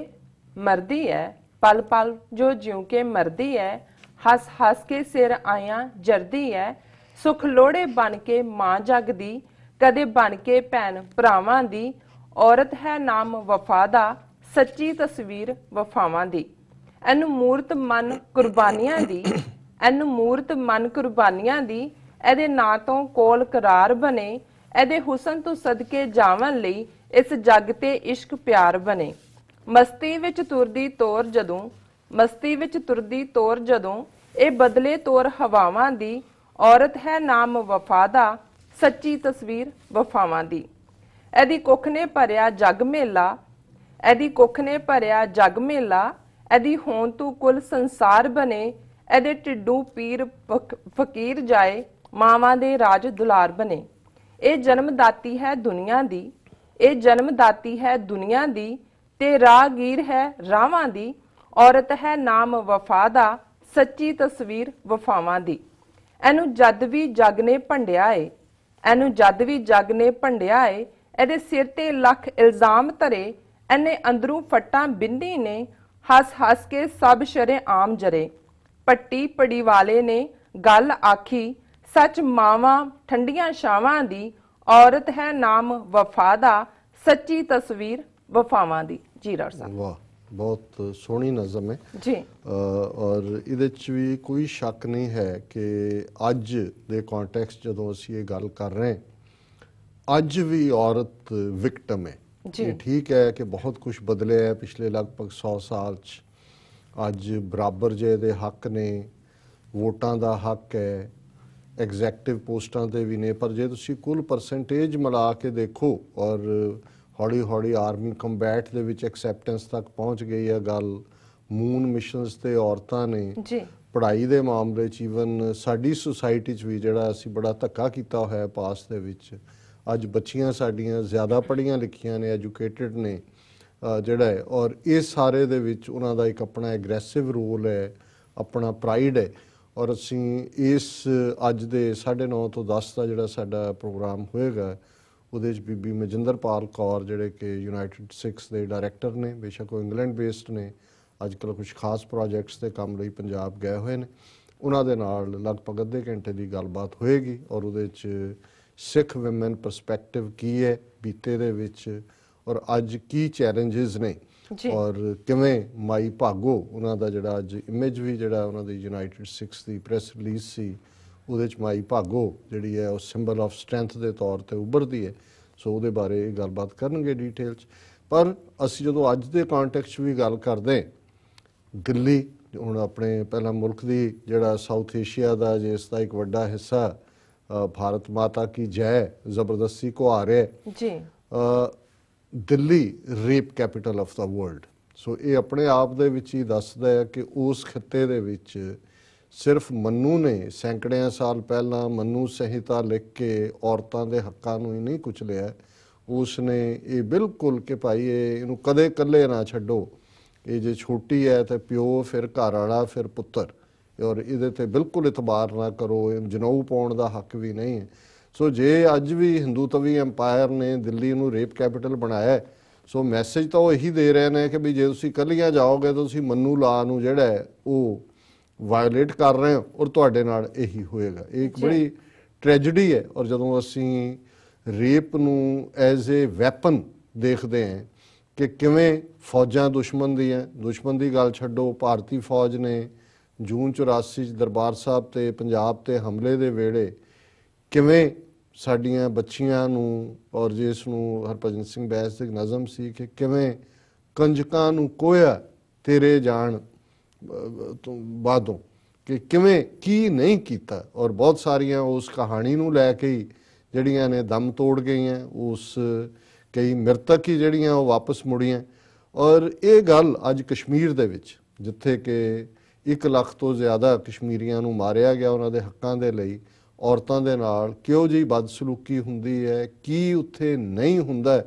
ਮਰਦੀ ਹੈ, ਪਲ ਪਲ ਜੋ ਜਿਉਂ ਕੇ ਮਰਦੀ ਹੈ, ਹੱਸ ਹੱਸ ਕੇ ਸਿਰ ਆਇਆਂ ਜਰਦੀ ਹੈ, ਸੁਖ ਲੋੜੇ ਬਣ ਕੇ ਮਾਂ ਜਗ ਦੀ, ਕਦੇ ਬਣ ਕੇ ਭੈਣ ਭਰਾਵਾਂ ਦੀ, ਔਰਤ ਹੈ ਨਾਮ ਵਫਾ ਦਾ, ਸੱਚੀ ਤਸਵੀਰ ਵਫਾਵਾਂ ਦੀ, ਇਹਨੂੰ ਮੂਰਤ ਮਨ ਕੁਰਬਾਨੀਆਂ ਦੀ, ਐਨ ਮੂਰਤ ਮਨ ਕੁਰਬਾਨੀਆਂ ਦੀ ਇਹਦੇ ਨਾਂ ਤੋਂ ਕੋਲ ਕਰਾਰ ਬਣੇ ਇਹਦੇ ਹੁਸਨ ਤੋਂ ਸਦਕੇ ਜਾਵਣ ਲਈ ਇਸ ਜੱਗ ਤੇ ਇਸ਼ਕ ਪਿਆਰ ਬਣੇ ਮਸਤੀ ਵਿੱਚ ਤੁਰਦੀ ਤੋਰ ਜਦੋਂ ਇਹ ਬਦਲੇ ਤੋਰ ਹਵਾਵਾਂ ਦੀ ਔਰਤ ਹੈ ਨਾਮ ਵਫਾ ਦਾ ਸੱਚੀ ਤਸਵੀਰ ਵਫਾਵਾਂ ਦੀ ਇਹਦੀ ਕੁੱਖ ਨੇ ਭਰਿਆ ਜਗ ਮੇਲਾ ਇਹਦੀ ਹੋਂਦ ਤੋਂ ਕੁੱਲ ਸੰਸਾਰ ਬਣੇ ਇਹਦੇ ਢਿੱਡੂ ਪੀਰ ਫਕੀਰ ਜਾਏ ਮਾਵਾਂ ਦੇ ਰਾਜ ਦੁਲਾਰ ਬਣੇ ਇਹ ਜਨਮਦਾਤੀ ਹੈ ਦੁਨੀਆ ਦੀ ਤੇ ਰਾਹਗੀਰ ਹੈ ਰਾਵਾਂ ਦੀ ਔਰਤ ਹੈ ਨਾਮ ਵਫਾ ਦਾ ਸੱਚੀ ਤਸਵੀਰ ਵਫਾਵਾਂ ਦੀ ਇਹਨੂੰ ਜਦ ਵੀ ਜੱਗ ਨੇ ਭੰਡਿਆ ਏ ਇਹਦੇ ਸਿਰ ਤੇ ਲੱਖ ਇਲਜ਼ਾਮ ਧਰੇ ਇਹਨੇ ਅੰਦਰੋਂ ਫੱਟਾਂ ਬਿੰਦੀ ਨੇ ਹੱਸ ਕੇ ਸਭ ਸ਼ਰੇਆਮ ਜਰੇ ਪੱਟੀ ਪੜੀ ਵਾਲੇ ਨੇ ਗੱਲ ਆਖੀ ਸੱਚ ਮਾਵਾਂ ਠੰਡੀਆਂ ਛਾਵਾਂ ਦੀ ਔਰਤ ਹੈ ਨਾਮ ਵਫਾ ਦਾ ਸੱਚੀ ਤਸਵੀਰ ਵਫਾਵਾਂ ਦੀ। ਜੀ ਡਾਕਟਰ ਸਾਹਿਬ, ਵਾਹ, ਬਹੁਤ ਸੋਹਣੀ ਨਜ਼ਮ ਹੈ ਜੀ। ਔਰ ਇਹਦੇ ਚ ਵੀ ਕੋਈ ਸ਼ੱਕ ਨਹੀਂ ਹੈ ਕਿ ਅੱਜ ਦੇ ਕੰਟੈਕਸਟ ਜਦੋਂ ਅਸੀਂ ਇਹ ਗੱਲ ਕਰ ਰਹੇ ਹਾਂ, ਅੱਜ ਵੀ ਔਰਤ ਵਿਕਟਮ ਹੈ। ਇਹ ਠੀਕ ਹੈ ਕਿ ਬਹੁਤ ਕੁਝ ਬਦਲਿਆ ਹੈ ਪਿਛਲੇ ਲਗਭਗ 100 ਸਾਲ ਚ। ਅੱਜ ਬਰਾਬਰ ਜੇ ਦੇ ਹੱਕ ਨੇ, ਵੋਟਾਂ ਦਾ ਹੱਕ ਹੈ, ਐਗਜ਼ੈਕਟਿਵ ਪੋਸਟਾਂ ਤੇ ਵੀ ਨੇ, ਪਰ ਜੇ ਤੁਸੀਂ ਕੁੱਲ ਪਰਸੈਂਟੇਜ ਮਿਲਾ ਕੇ ਦੇਖੋ ਔਰ ਹੌਲੀ ਹੌਲੀ ਆਰਮੀ ਕੰਬੈਟ ਦੇ ਵਿੱਚ ਐਕਸੈਪਟੈਂਸ ਤੱਕ ਪਹੁੰਚ ਗਈ ਹੈ ਗੱਲ। ਮੂਨ ਮਿਸ਼ਨਸ ਤੇ ਔਰਤਾਂ ਨੇ, ਪੜ੍ਹਾਈ ਦੇ ਮਾਮਲੇ 'ਚ ਈਵਨ ਸਾਡੀ ਸੁਸਾਇਟੀ 'ਚ ਵੀ ਜਿਹੜਾ ਅਸੀਂ ਬੜਾ ਧੱਕਾ ਕੀਤਾ ਹੋਇਆ ਪਾਸ ਦੇ ਵਿੱਚ, ਅੱਜ ਬੱਚੀਆਂ ਸਾਡੀਆਂ ਜ਼ਿਆਦਾ ਪੜ੍ਹੀਆਂ ਲਿਖੀਆਂ ਨੇ, ਐਜੂਕੇਟਿਡ ਨੇ ਜਿਹੜਾ ਹੈ। ਔਰ ਇਹ ਸਾਰੇ ਦੇ ਵਿੱਚ ਉਹਨਾਂ ਦਾ ਇੱਕ ਆਪਣਾ ਐਗਰੈਸਿਵ ਰੋਲ ਹੈ, ਆਪਣਾ ਪ੍ਰਾਈਡ ਹੈ। ਔਰ ਅਸੀਂ ਇਸ ਅੱਜ ਦੇ 9:30 ਤੋਂ 10 ਦਾ ਜਿਹੜਾ ਸਾਡਾ ਪ੍ਰੋਗਰਾਮ ਹੋਏਗਾ ਉਹਦੇ 'ਚ ਬੀਬੀ ਮਜਿੰਦਰਪਾਲ ਕੌਰ ਜਿਹੜੇ ਕਿ ਯੂਨਾਈਟਿਡ ਸਿੱਖਸ ਦੇ ਡਾਇਰੈਕਟਰ ਨੇ, ਬੇਸ਼ੱਕ ਉਹ ਇੰਗਲੈਂਡ ਬੇਸਡ ਨੇ, ਅੱਜ ਕੱਲ੍ਹ ਕੁਝ ਖਾਸ ਪ੍ਰੋਜੈਕਟਸ ਦੇ ਕੰਮ ਲਈ ਪੰਜਾਬ ਗਏ ਹੋਏ ਨੇ, ਉਹਨਾਂ ਦੇ ਨਾਲ ਲਗਭਗ ਅੱਧੇ ਘੰਟੇ ਦੀ ਗੱਲਬਾਤ ਹੋਏਗੀ। ਔਰ ਉਹਦੇ 'ਚ ਸਿੱਖ ਵਿਮਨ ਪਰਸਪੈਕਟਿਵ ਕੀ ਹੈ ਬੀਤੇ ਦੇ ਵਿੱਚ, ਔਰ ਅੱਜ ਕੀ ਚੈਲੰਜਸ ਨੇ, ਔਰ ਕਿਵੇਂ ਮਾਈ ਭਾਗੋ ਉਹਨਾਂ ਦਾ ਜਿਹੜਾ ਅੱਜ ਇਮੇਜ ਵੀ ਜਿਹੜਾ ਉਹਨਾਂ ਦੀ ਯੂਨਾਈਟਿਡ ਸਿੱਖਸ ਦੀ ਪ੍ਰੈਸ ਰਿਲੀਜ਼ ਸੀ ਉਹਦੇ 'ਚ ਮਾਈ ਭਾਗੋ ਜਿਹੜੀ ਹੈ ਉਹ ਸਿੰਬਲ ਆਫ ਸਟਰੈਂਥ ਦੇ ਤੌਰ ਤੇ ਉੱਭਰਦੀ ਹੈ। ਸੋ ਉਹਦੇ ਬਾਰੇ ਗੱਲਬਾਤ ਕਰਨਗੇ ਡਿਟੇਲ 'ਚ। ਪਰ ਅਸੀਂ ਜਦੋਂ ਅੱਜ ਦੇ ਕੰਟੈਕਸਟ ਵੀ ਗੱਲ ਕਰਦੇ, ਦਿੱਲੀ ਹੁਣ ਆਪਣੇ ਪਹਿਲਾਂ ਮੁਲਕ ਦੀ ਜਿਹੜਾ ਸਾਊਥ ਏਸ਼ੀਆ ਦਾ ਜਿਸ ਦਾ ਇੱਕ ਵੱਡਾ ਹਿੱਸਾ ਭਾਰਤ ਮਾਤਾ ਕੀ ਜੈ ਜ਼ਬਰਦਸਤੀ ਕੋ ਆ ਰਿਹਾ ਜੀ, Delhi rape capital of the world. So ਇਹ ਆਪਣੇ ਆਪ ਦੇ ਵਿੱਚ ਹੀ ਦੱਸਦਾ ਹੈ ਕਿ ਉਸ ਖਿੱਤੇ ਦੇ ਵਿੱਚ ਸਿਰਫ ਮੰਨੂ ਨੇ ਸੈਂਕੜਿਆਂ ਸਾਲ ਪਹਿਲਾਂ ਮੰਨੂ ਸੰਹਿਤਾ ਲਿਖ ਕੇ ਔਰਤਾਂ ਦੇ ਹੱਕਾਂ ਨੂੰ ਹੀ ਨਹੀਂ ਕੁਚਲਿਆ, ਉਸ ਨੇ ਇਹ ਬਿਲਕੁਲ ਕਿ ਭਾਈ ਇਹਨੂੰ ਕਦੇ ਇਕੱਲੇ ਨਾ ਛੱਡੋ, ਇਹ ਜੇ ਛੋਟੀ ਹੈ ਤਾਂ ਪਿਓ, ਫਿਰ ਘਰ ਵਾਲਾ, ਫਿਰ ਪੁੱਤਰ, ਔਰ ਇਹਦੇ ਤੇ ਬਿਲਕੁਲ ਇਤਬਾਰ ਨਾ ਕਰੋ, ਜਨੇਊ ਪਾਉਣ ਦਾ ਹੱਕ ਵੀ ਨਹੀਂ ਹੈ। ਸੋ ਜੇ ਅੱਜ ਵੀ ਹਿੰਦੂ ਤਵੀ ਐਮਪਾਇਰ ਨੇ ਦਿੱਲੀ ਨੂੰ ਰੇਪ ਕੈਪੀਟਲ ਬਣਾਇਆ, ਸੋ ਮੈਸੇਜ ਤਾਂ ਉਹ ਇਹੀ ਦੇ ਰਹੇ ਨੇ ਕਿ ਵੀ ਜੇ ਤੁਸੀਂ ਇਕੱਲੀਆਂ ਜਾਓਗੇ ਤਾਂ ਤੁਸੀਂ ਮੰਨੂ ਲਾ ਨੂੰ ਜਿਹੜਾ ਹੈ ਉਹ ਵਾਇਓਲੇਟ ਕਰ ਰਹੇ ਹੋ ਔਰ ਤੁਹਾਡੇ ਨਾਲ ਇਹੀ ਹੋਏਗਾ। ਇਹ ਇੱਕ ਬੜੀ ਟ੍ਰੈਜਡੀ ਹੈ। ਔਰ ਜਦੋਂ ਅਸੀਂ ਰੇਪ ਨੂੰ ਐਜ਼ ਏ ਵੈਪਨ ਦੇਖਦੇ ਹਾਂ ਕਿ ਕਿਵੇਂ ਫੌਜਾਂ ਦੁਸ਼ਮਣ ਦੀ ਗੱਲ ਛੱਡੋ, ਭਾਰਤੀ ਫੌਜ ਨੇ ਜੂਨ 84 'ਚ ਦਰਬਾਰ ਸਾਹਿਬ ਤੇ ਪੰਜਾਬ ਤੇ ਹਮਲੇ ਦੇ ਵੇਲੇ ਕਿਵੇਂ ਸਾਡੀਆਂ ਬੱਚੀਆਂ ਨੂੰ, ਔਰ ਜਿਸ ਨੂੰ ਹਰਭਜਨ ਸਿੰਘ ਬੈਸ ਦੀ ਨਜ਼ਮ ਸੀ ਕਿ ਕਿਵੇਂ ਕੰਜਕਾਂ ਨੂੰ ਕੋਇਆ ਤੇਰੇ ਜਾਣ ਤੋਂ ਬਾਅਦੋਂ, ਕਿ ਕਿਵੇਂ ਕੀ ਨਹੀਂ ਕੀਤਾ। ਔਰ ਬਹੁਤ ਸਾਰੀਆਂ ਉਸ ਕਹਾਣੀ ਨੂੰ ਲੈ ਕੇ ਹੀ ਜਿਹੜੀਆਂ ਨੇ ਦਮ ਤੋੜ ਗਈਆਂ, ਉਸ ਕਈ ਮ੍ਰਿਤਕ ਹੀ ਜਿਹੜੀਆਂ ਉਹ ਵਾਪਸ ਮੁੜੀਆਂ। ਔਰ ਇਹ ਗੱਲ ਅੱਜ ਕਸ਼ਮੀਰ ਦੇ ਵਿੱਚ ਜਿੱਥੇ ਕਿ 1 ਲੱਖ ਤੋਂ ਜ਼ਿਆਦਾ ਕਸ਼ਮੀਰੀਆਂ ਨੂੰ ਮਾਰਿਆ ਗਿਆ ਉਹਨਾਂ ਦੇ ਹੱਕਾਂ ਦੇ ਲਈ, ਔਰਤਾਂ ਦੇ ਨਾਲ ਕਿਹੋ ਜਿਹੀ ਬਦਸਲੂਕੀ ਹੁੰਦੀ ਹੈ, ਕੀ ਉੱਥੇ ਨਹੀਂ ਹੁੰਦਾ।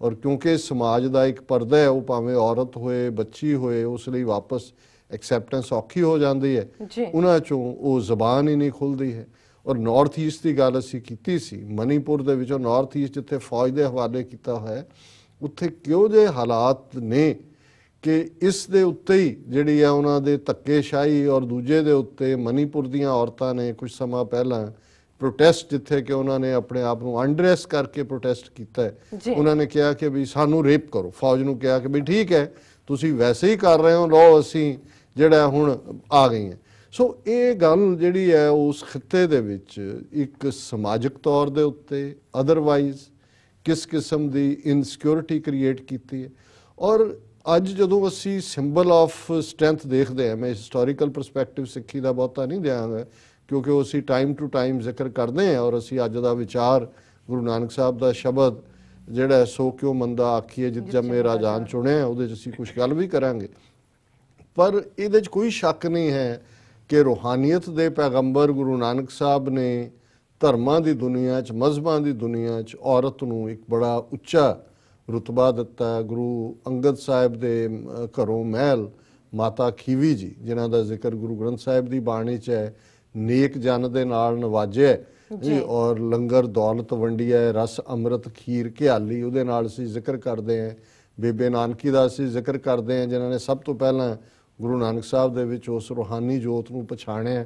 ਔਰ ਕਿਉਂਕਿ ਸਮਾਜ ਦਾ ਇੱਕ ਪਰਦਾ ਹੈ, ਉਹ ਭਾਵੇਂ ਔਰਤ ਹੋਏ ਬੱਚੀ ਹੋਏ, ਉਸ ਲਈ ਵਾਪਸ ਐਕਸੈਪਟੈਂਸ ਔਖੀ ਹੋ ਜਾਂਦੀ ਹੈ, ਉਹਨਾਂ ਚੋਂ ਉਹ ਜ਼ਬਾਨ ਹੀ ਨਹੀਂ ਖੁੱਲ੍ਹਦੀ ਹੈ। ਔਰ ਨਾਰਥ ਈਸਟ ਦੀ ਗੱਲ ਅਸੀਂ ਕੀਤੀ ਸੀ, ਮਨੀਪੁਰ ਦੇ ਵਿੱਚੋਂ ਨਾਰਥ ਈਸਟ ਜਿੱਥੇ ਫੌਜ ਦੇ ਹਵਾਲੇ ਕੀਤਾ ਹੋਇਆ, ਉੱਥੇ ਕਿਹੋ ਜਿਹੇ ਹਾਲਾਤ ਨੇ ਕਿ ਇਸ ਦੇ ਉੱਤੇ ਹੀ ਜਿਹੜੀ ਆ ਉਹਨਾਂ ਦੇ ਧੱਕੇਸ਼ਾਹੀ। ਔਰ ਦੂਜੇ ਦੇ ਉੱਤੇ ਮਨੀਪੁਰ ਦੀਆਂ ਔਰਤਾਂ ਨੇ ਕੁਝ ਸਮਾਂ ਪਹਿਲਾਂ ਪ੍ਰੋਟੈਸਟ, ਜਿੱਥੇ ਕਿ ਉਹਨਾਂ ਨੇ ਆਪਣੇ ਆਪ ਨੂੰ ਅਨਡਰੈਸ ਕਰਕੇ ਪ੍ਰੋਟੈਸਟ ਕੀਤਾ ਹੈ, ਉਹਨਾਂ ਨੇ ਕਿਹਾ ਕਿ ਵੀ ਸਾਨੂੰ ਰੇਪ ਕਰੋ, ਫੌਜ ਨੂੰ ਕਿਹਾ ਕਿ ਵੀ ਠੀਕ ਹੈ ਤੁਸੀਂ ਵੈਸੇ ਹੀ ਕਰ ਰਹੇ ਹੋ, ਲਓ ਅਸੀਂ ਜਿਹੜਾ ਹੁਣ ਆ ਗਈਆਂ। ਸੋ ਇਹ ਗੱਲ ਜਿਹੜੀ ਹੈ ਉਸ ਖਿੱਤੇ ਦੇ ਵਿੱਚ ਇੱਕ ਸਮਾਜਿਕ ਤੌਰ ਦੇ ਉੱਤੇ ਅਦਰਵਾਈਜ਼ ਕਿਸ ਕਿਸਮ ਦੀ ਇਨਸਿਕਿਉਰਿਟੀ ਕ੍ਰੀਏਟ ਕੀਤੀ ਹੈ। ਔਰ ਅੱਜ ਜਦੋਂ ਅਸੀਂ ਸਿੰਬਲ ਆਫ ਸਟਰੈਂਥ ਦੇਖਦੇ ਹਾਂ, ਮੈਂ ਹਿਸਟੋਰੀਕਲ ਪਰਸਪੈਕਟਿਵ ਸਿੱਖੀ ਦਾ ਬਹੁਤਾ ਨਹੀਂ ਦਿਆਂਗਾ ਕਿਉਂਕਿ ਉਹ ਅਸੀਂ ਟਾਈਮ ਟੂ ਟਾਈਮ ਜ਼ਿਕਰ ਕਰਦੇ ਹਾਂ, ਔਰ ਅਸੀਂ ਅੱਜ ਦਾ ਵਿਚਾਰ ਗੁਰੂ ਨਾਨਕ ਸਾਹਿਬ ਦਾ ਸ਼ਬਦ ਜਿਹੜਾ ਸੋ ਕਿਉਂ ਮੰਦਾ ਆਖੀਏ ਜਿਤ ਜੰਮੇ ਰਾਜਾਨ ਚੁਣਿਆ, ਉਹਦੇ 'ਚ ਅਸੀਂ ਕੁਝ ਗੱਲ ਵੀ ਕਰਾਂਗੇ। ਪਰ ਇਹਦੇ 'ਚ ਕੋਈ ਸ਼ੱਕ ਨਹੀਂ ਹੈ ਕਿ ਰੂਹਾਨੀਅਤ ਦੇ ਪੈਗੰਬਰ ਗੁਰੂ ਨਾਨਕ ਸਾਹਿਬ ਨੇ ਧਰਮਾਂ ਦੀ ਦੁਨੀਆ 'ਚ, ਮਜ਼ਹਬਾਂ ਦੀ ਦੁਨੀਆ 'ਚ ਔਰਤ ਨੂੰ ਇੱਕ ਬੜਾ ਉੱਚਾ ਰੁਤਬਾ ਦਿੱਤਾ। ਗੁਰੂ ਅੰਗਦ ਸਾਹਿਬ ਦੇ ਘਰੋਂ ਮਹਿਲ ਮਾਤਾ ਖੀਵੀ ਜੀ, ਜਿਨ੍ਹਾਂ ਦਾ ਜ਼ਿਕਰ ਗੁਰੂ ਗ੍ਰੰਥ ਸਾਹਿਬ ਦੀ ਬਾਣੀ 'ਚ ਹੈ, ਨੇਕ ਜਨ ਦੇ ਨਾਲ ਨਵਾਜਿਆ ਜੀ, ਔਰ ਲੰਗਰ ਦੌਲਤ ਵੰਡੀਆ, ਰਸ ਅੰਮ੍ਰਿਤ ਖੀਰ ਘਿਆਲੀ, ਉਹਦੇ ਨਾਲ ਅਸੀਂ ਜ਼ਿਕਰ ਕਰਦੇ ਹਾਂ। ਬੇਬੇ ਨਾਨਕੀ ਦਾ ਅਸੀਂ ਜ਼ਿਕਰ ਕਰਦੇ ਹਾਂ, ਜਿਨ੍ਹਾਂ ਨੇ ਸਭ ਤੋਂ ਪਹਿਲਾਂ ਗੁਰੂ ਨਾਨਕ ਸਾਹਿਬ ਦੇ ਵਿੱਚ ਉਸ ਰੂਹਾਨੀ ਜੋਤ ਨੂੰ ਪਛਾਣਿਆ।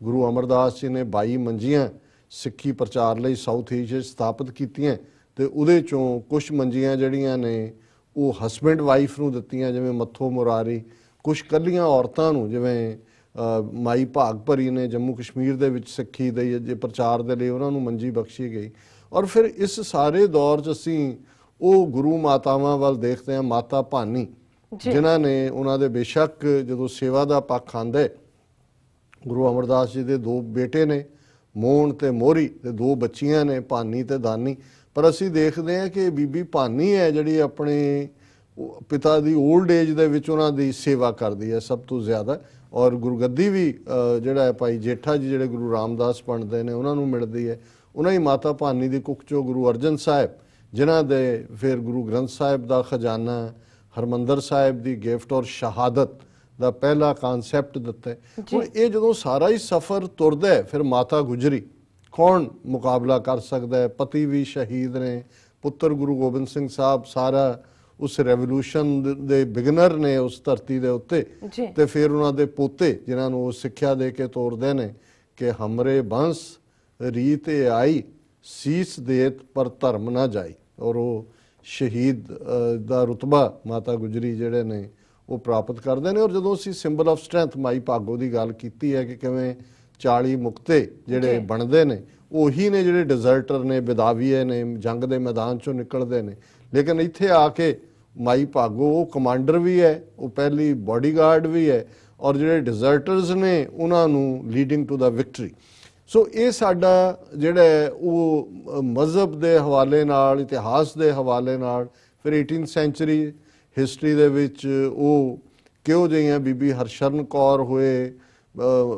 ਗੁਰੂ ਅਮਰਦਾਸ ਜੀ ਨੇ 22 ਮੰਜੀਆਂ ਸਿੱਖੀ ਪ੍ਰਚਾਰ ਲਈ ਸਾਊਥ ਏਸ਼ੀਆ ਸਥਾਪਿਤ ਕੀਤੀਆਂ, ਤੇ ਉਹਦੇ ਚੋਂ ਕੁਝ ਮੰਜੀਆਂ ਜਿਹੜੀਆਂ ਨੇ ਉਹ ਹਸਬੈਂਡ ਵਾਈਫ ਨੂੰ ਦਿੱਤੀਆਂ, ਜਿਵੇਂ ਮੱਥੋ ਮੁਰਾਰੀ, ਕੁਝ ਕੱਲੀਆਂ ਔਰਤਾਂ ਨੂੰ, ਜਿਵੇਂ ਮਾਈ ਭਾਗ ਭਰੀ ਨੇ ਜੰਮੂ ਕਸ਼ਮੀਰ ਦੇ ਵਿੱਚ ਸਿੱਖੀ ਦੇ ਜੇ ਪ੍ਰਚਾਰ ਦੇ ਲਈ ਉਹਨਾਂ ਨੂੰ ਮੰਜੀ ਬਖਸ਼ੀ ਗਈ। ਔਰ ਫਿਰ ਇਸ ਸਾਰੇ ਦੌਰ 'ਚ ਅਸੀਂ ਉਹ ਗੁਰੂ ਮਾਤਾਵਾਂ ਵੱਲ ਦੇਖਦੇ ਹਾਂ, ਮਾਤਾ ਭਾਨੀ ਜਿਨ੍ਹਾਂ ਨੇ ਉਹਨਾਂ ਦੇ ਬੇਸ਼ੱਕ ਜਦੋਂ ਸੇਵਾ ਦਾ ਪੱਖ ਆਂਦਾ, ਗੁਰੂ ਅਮਰਦਾਸ ਜੀ ਦੇ 2 ਬੇਟੇ ਨੇ, ਮੋਹਣ ਤੇ ਮੋਹਰੀ, ਤੇ 2 ਬੱਚੀਆਂ ਨੇ, ਭਾਨੀ ਤੇ ਦਾਨੀ, ਪਰ ਅਸੀਂ ਦੇਖਦੇ ਹਾਂ ਕਿ ਬੀਬੀ ਭਾਨੀ ਹੈ ਜਿਹੜੀ ਆਪਣੇ ਪਿਤਾ ਦੀ 올ਡ ਏਜ ਦੇ ਵਿੱਚ ਉਹਨਾਂ ਦੀ ਸੇਵਾ ਕਰਦੀ ਹੈ ਸਭ ਤੋਂ ਜ਼ਿਆਦਾ। ਔਰ ਗੁਰਗੱਦੀ ਵੀ ਜਿਹੜਾ ਹੈ ਭਾਈ ਜੇਠਾ ਜੀ ਜਿਹੜੇ ਗੁਰੂ ਰਾਮਦਾਸ ਪੰਡਤ ਨੇ ਉਹਨਾਂ ਨੂੰ ਮਿਲਦੀ ਹੈ। ਉਹਨਾਂ ਹੀ ਮਾਤਾ ਭਾਨੀ ਦੀ ਕੁੱਖ 'ਚੋਂ ਗੁਰੂ ਅਰਜਨ ਸਾਹਿਬ, ਜਿਨ੍ਹਾਂ ਦੇ ਫਿਰ ਗੁਰੂ ਗ੍ਰੰਥ ਸਾਹਿਬ ਦਾ ਖਜ਼ਾਨਾ, ਹਰਮੰਦਰ ਸਾਹਿਬ ਦੀ ਗਿਫਟ ਔਰ ਸ਼ਹਾਦਤ ਦਾ ਪਹਿਲਾ ਕਾਨਸੈਪਟ ਦਿੱਤਾ। ਹੁਣ ਇਹ ਜਦੋਂ ਸਾਰਾ ਹੀ ਸਫ਼ਰ ਤੁਰਦਾ ਹੈ, ਫਿਰ ਮਾਤਾ ਗੁਜਰੀ ਕੌਣ ਮੁਕਾਬਲਾ ਕਰ ਸਕਦਾ ਹੈ? ਪਤੀ ਵੀ ਸ਼ਹੀਦ ਨੇ, ਪੁੱਤਰ ਗੁਰੂ ਗੋਬਿੰਦ ਸਿੰਘ ਸਾਹਿਬ ਸਾਰਾ ਉਸ ਰੈਵੋਲੂਸ਼ਨ ਦੇ ਬਿਗਨਰ ਨੇ ਉਸ ਧਰਤੀ ਦੇ ਉੱਤੇ, ਤੇ ਫਿਰ ਉਹਨਾਂ ਦੇ ਪੋਤੇ ਜਿਨ੍ਹਾਂ ਨੂੰ ਉਹ ਸਿੱਖਿਆ ਦੇ ਕੇ ਤੋਰਦੇ ਨੇ ਕਿ ਹਮਰੇ ਬੰਸ ਰੀਤ ਆਈ, ਸੀਸ ਦੇਤ ਪਰ ਧਰਮ ਨਾ ਜਾਈ, ਔਰ ਉਹ ਸ਼ਹੀਦ ਦਾ ਰੁਤਬਾ ਮਾਤਾ ਗੁਜਰੀ ਜਿਹੜੇ ਨੇ ਉਹ ਪ੍ਰਾਪਤ ਕਰਦੇ ਨੇ। ਔਰ ਜਦੋਂ ਅਸੀਂ symbol of strength Mai Bhago ਦੀ ਗੱਲ ਕੀਤੀ ਹੈ ਕਿ ਕਿਵੇਂ 40 ਮੁਕਤੇ ਜਿਹੜੇ ਬਣਦੇ ਨੇ ਉਹੀ ਨੇ ਜਿਹੜੇ ਡਿਜ਼ਰਟਰ ਨੇ, ਬਿਦਾਵੀਏ ਨੇ, ਜੰਗ ਦੇ ਮੈਦਾਨ 'ਚੋਂ ਨਿਕਲਦੇ ਨੇ। ਲੇਕਿਨ ਇੱਥੇ ਆ ਕੇ ਮਾਈ ਭਾਗੋ ਉਹ ਕਮਾਂਡਰ ਵੀ ਹੈ, ਉਹ ਪਹਿਲੀ ਬਾਡੀਗਾਰਡ ਵੀ ਹੈ, ਔਰ ਜਿਹੜੇ ਡਿਜ਼ਰਟਰਸ ਨੇ ਉਹਨਾਂ ਨੂੰ ਲੀਡਿੰਗ ਟੂ ਦਾ ਵਿਕਟਰੀ। ਸੋ ਇਹ ਸਾਡਾ ਜਿਹੜਾ ਉਹ ਮਜ਼ਹਬ ਦੇ ਹਵਾਲੇ ਨਾਲ, ਇਤਿਹਾਸ ਦੇ ਹਵਾਲੇ ਨਾਲ, ਫਿਰ 18th ਸੈਂਚੁਰੀ ਹਿਸਟਰੀ ਦੇ ਵਿੱਚ ਉਹ ਕਿਹੋ ਜਿਹੀਆਂ ਬੀਬੀ ਹਰਸ਼ਰਨ ਕੌਰ ਹੋਏ,